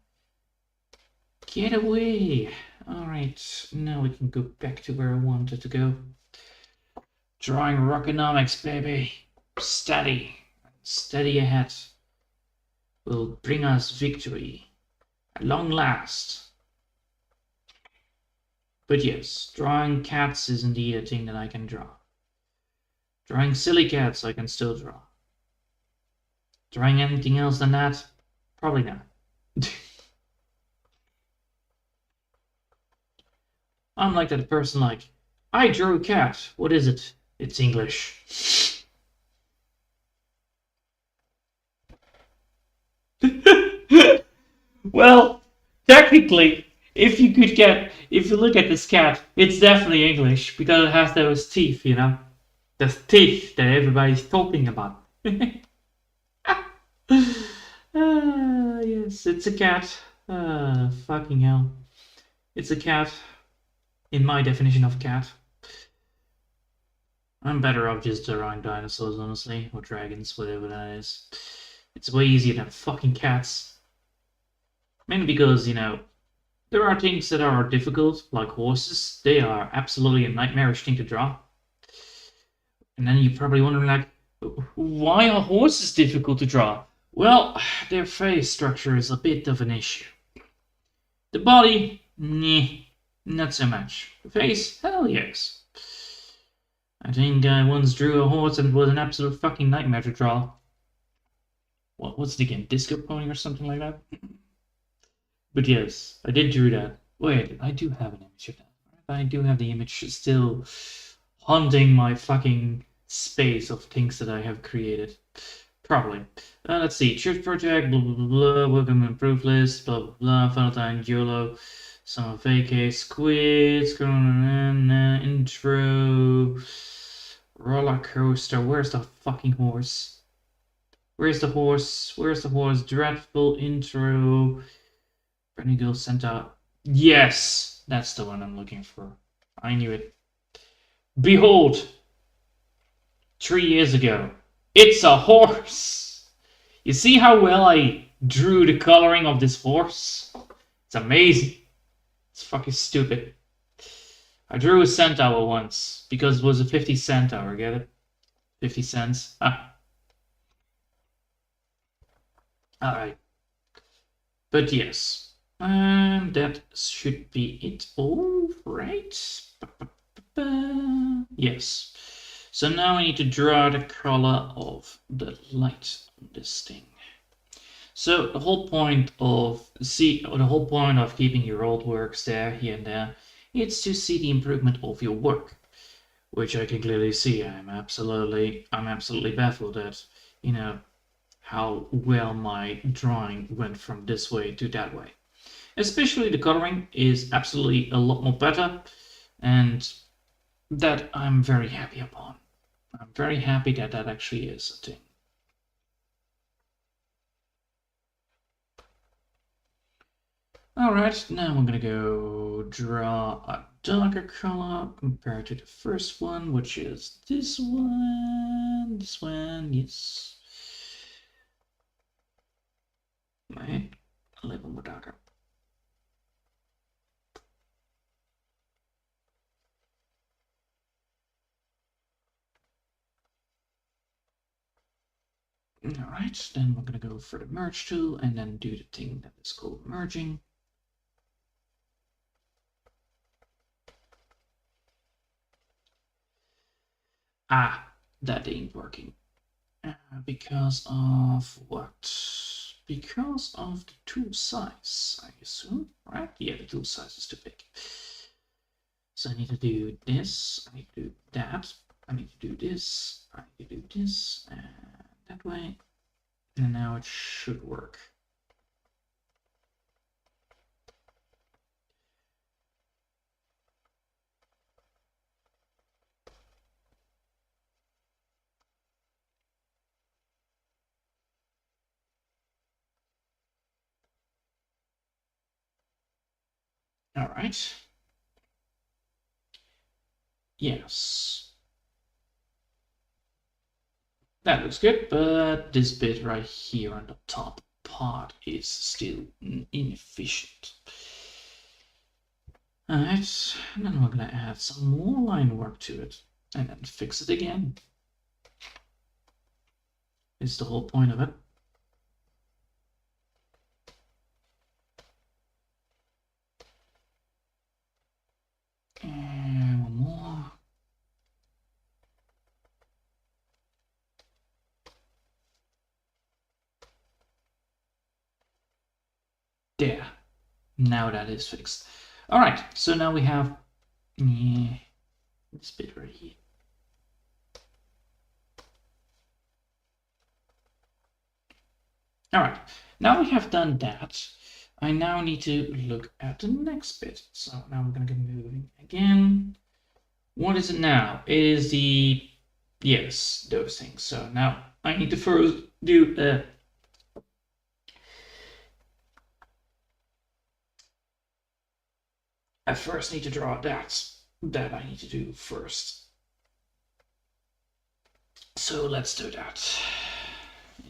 Get away! Alright, now we can go back to where I wanted to go. Drawing rockonomics, baby. Steady. Steady ahead. Will bring us victory. At long last. But yes, drawing cats is indeed a thing that I can draw. Drawing silly cats I can still draw. Drawing anything else than that? Probably not. I'm like that person like, I drew a cat. What is it? It's English. Well, technically, if you look at this cat, it's definitely English because it has those teeth, you know? The teeth that everybody's talking about. Yes, it's a cat. Fucking hell. It's a cat. In my definition of cat. I'm better off just drawing dinosaurs, honestly. Or dragons, whatever that is. It's way easier than fucking cats. Mainly because, you know, there are things that are difficult, like horses. They are absolutely a nightmarish thing to draw. And then you're probably wondering, like, why are horses difficult to draw? Well, their face structure is a bit of an issue. The body, nah, not so much. The face, hell yes. I think I once drew a horse and it was an absolute fucking nightmare to draw. What's it again? Disco pony or something like that? But yes, I did draw that. Wait, I do have an image of that. I do have the image still haunting my fucking space of things that I have created. Probably. Let's see. Church project, blah blah blah blah, welcome improved list, blah blah blah, Valentine, YOLO, some vacay, squids, intro, roller coaster. Where's the fucking horse? Where's the horse? Where's the horse? Dreadful intro. Brand Girl Center. Yes! That's the one I'm looking for. I knew it. Behold! 3 years ago. It's a horse! You see how well I drew the coloring of this horse? It's amazing. It's fucking stupid. I drew a centaur once because it was a 50 centaur, get it? 50 cents. Ah. Alright. But yes. That should be it. All right. Yes. So now I need to draw the color of the light on this thing. So the whole point of keeping your old works there, here and there, it's to see the improvement of your work, which I can clearly see. I'm absolutely baffled at, you know, how well my drawing went from this way to that way. Especially the coloring is absolutely a lot more better, and that I'm very happy upon. I'm very happy that that actually is a thing. Alright, now I'm gonna go draw a darker color compared to the first one, which is this one, yes. Right, a little more darker. Alright, then we're gonna go for the merge tool and then do the thing that is called merging. Ah, that ain't working. Because of what? Because of the tool size, I assume, right? Yeah, the tool size is too big. So I need to do this, I need to do that, I need to do this, I need to do this, and that way. And now it should work. All right. Yes. That looks good, but this bit right here on the top part is still inefficient. Alright, and then we're gonna add some more line work to it, and then fix it again. Is the whole point of it. And one more. There. Now that is fixed. All right, so now we have this bit right here. All right, now we have done that. I now need to look at the next bit. So now we're going to get moving again. What is it now? It is the, yes, those things. So now I need to first do I first need to draw that. That I need to do first. So let's do that.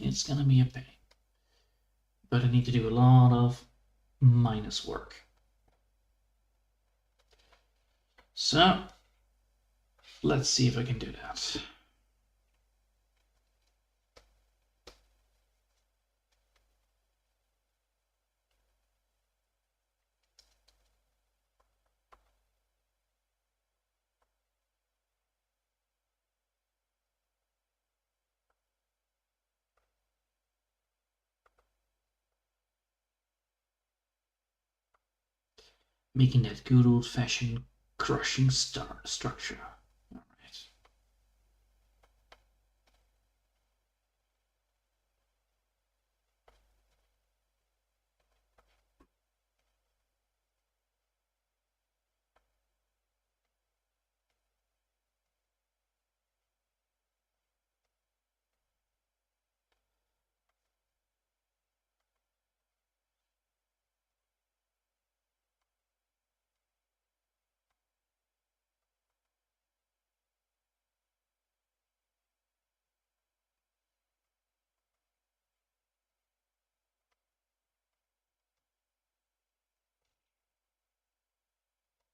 It's gonna be a pain. But I need to do a lot of minus work. So let's see if I can do that. Making that good old-fashioned crushing structure. All right.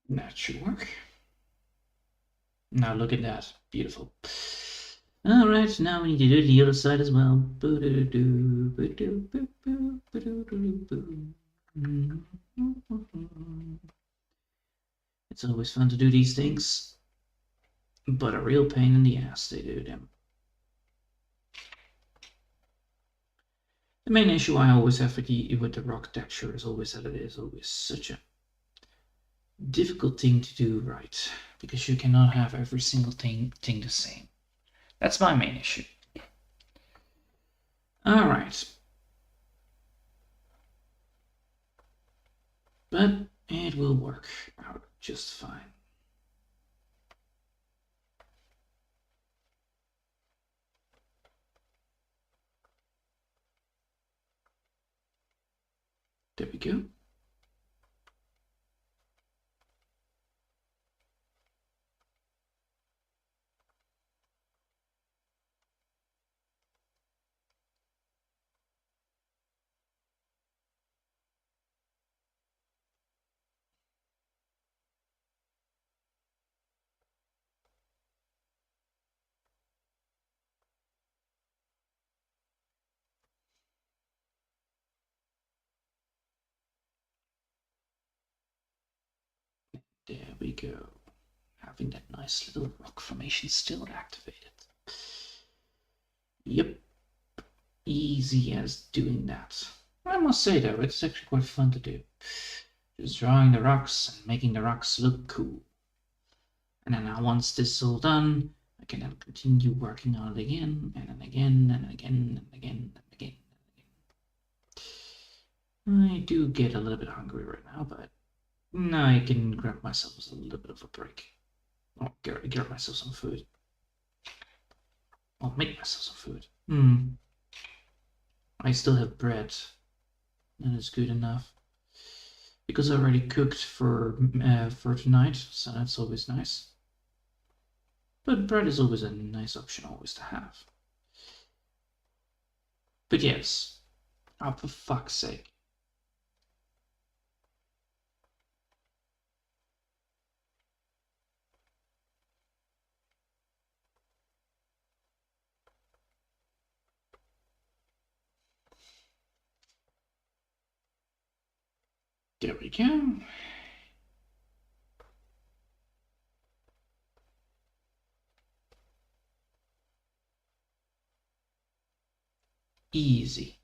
That should work. Now look at that. Beautiful. Alright, now we need to do the other side as well. It's always fun to do these things, but a real pain in the ass they do them. The main issue I always have with the rock texture is always that it is always such a difficult thing to do right, because you cannot have every single thing the same. That's my main issue. All right. But it will work out just fine. There we go. There we go. Having that nice little rock formation still activated. Yep. Easy as doing that. I must say though, it's actually quite fun to do. Just drawing the rocks and making the rocks look cool. And then now once this is all done, I can then continue working on it again, and then again, and again, and again, and again, and again. I do get a little bit hungry right now, but now I can grab myself a little bit of a break. Or get myself some food. I'll make myself some food. I still have bread. That is good enough. Because I already cooked for tonight, so that's always nice. But bread is always a nice option always to have. But yes, oh, for fuck's sake. There we go. Easy.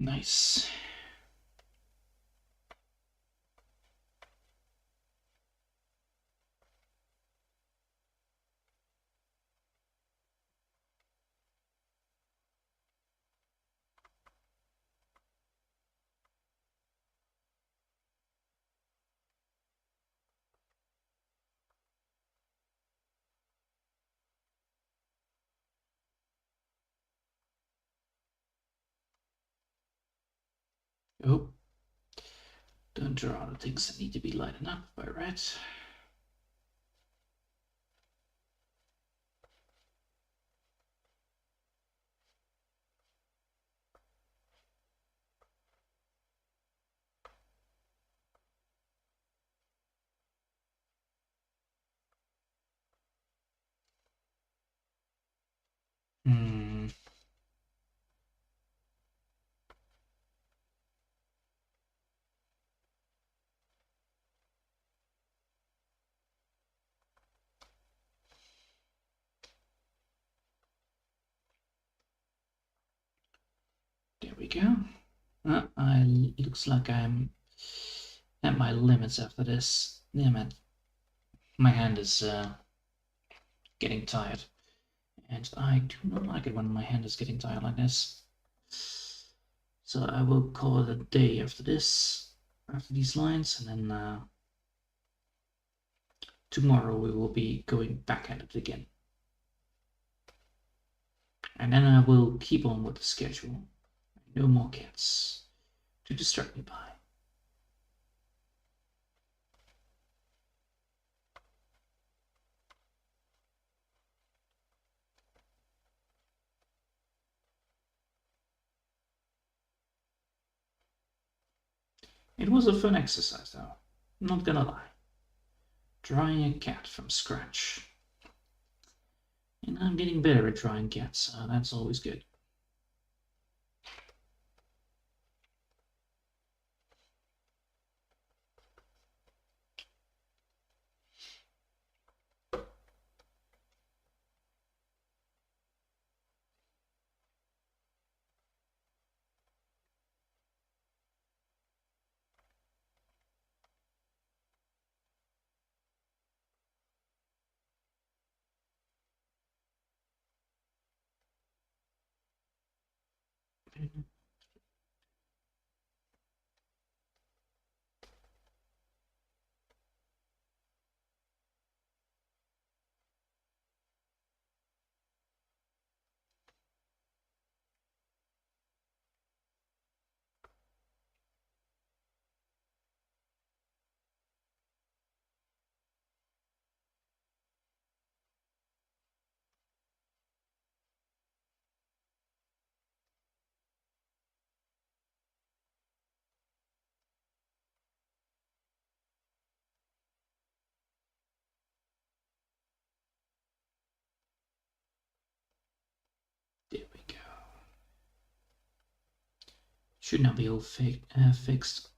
Nice. Oh, don't draw the things that need to be lightened up by red. There we go. Looks like I'm at my limits after this. Damn it. My hand is getting tired. And I do not like it when my hand is getting tired like this. So I will call it a day after this, after these lines, and then tomorrow we will be going back at it again. And then I will keep on with the schedule. No more cats to distract me by. It was a fun exercise though, not gonna lie. Drawing a cat from scratch. And I'm getting better at drawing cats, so that's always good. There we go. Should now be all fixed.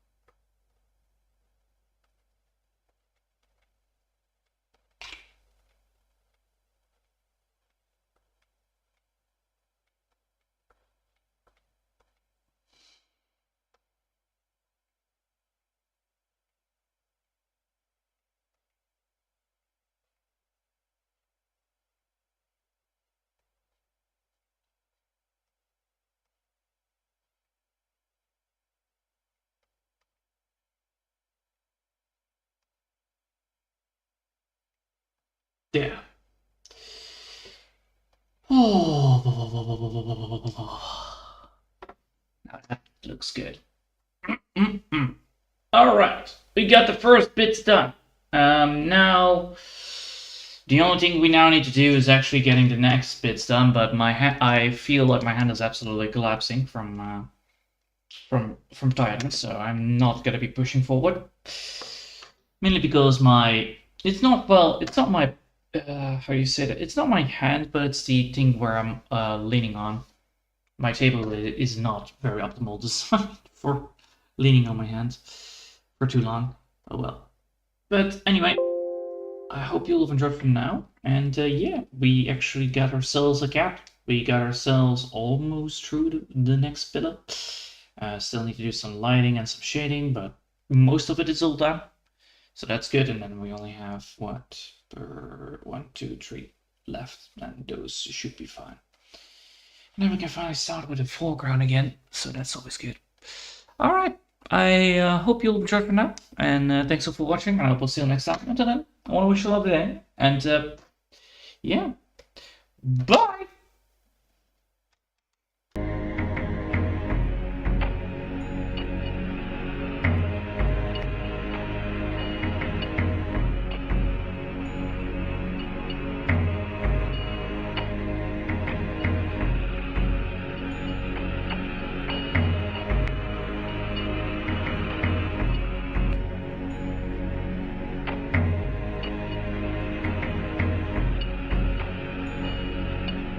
There. Oh, now that looks good. All right, we got the first bits done. Now, the only thing we now need to do is actually getting the next bits done. But I feel like my hand is absolutely collapsing from tiredness, so I'm not gonna be pushing forward. Mainly because it's not my how you say that? It's not my hand, but it's the thing where I'm leaning on. My table is not very optimal design for leaning on my hand for too long. Oh well. But anyway, I hope you'll have enjoyed from now. And yeah, we actually got ourselves a cat. We got ourselves almost through the next pillar. Still need to do some lighting and some shading, but most of it is all done. So that's good. And then we only have what? 1, 2, 3 left, and those should be fine. And then we can finally start with the foreground again, so that's always good. All right, I hope you'll enjoy for now, and thanks for watching, and I hope we'll see you next time. Until then, I want to wish you a lovely day, and yeah, bye!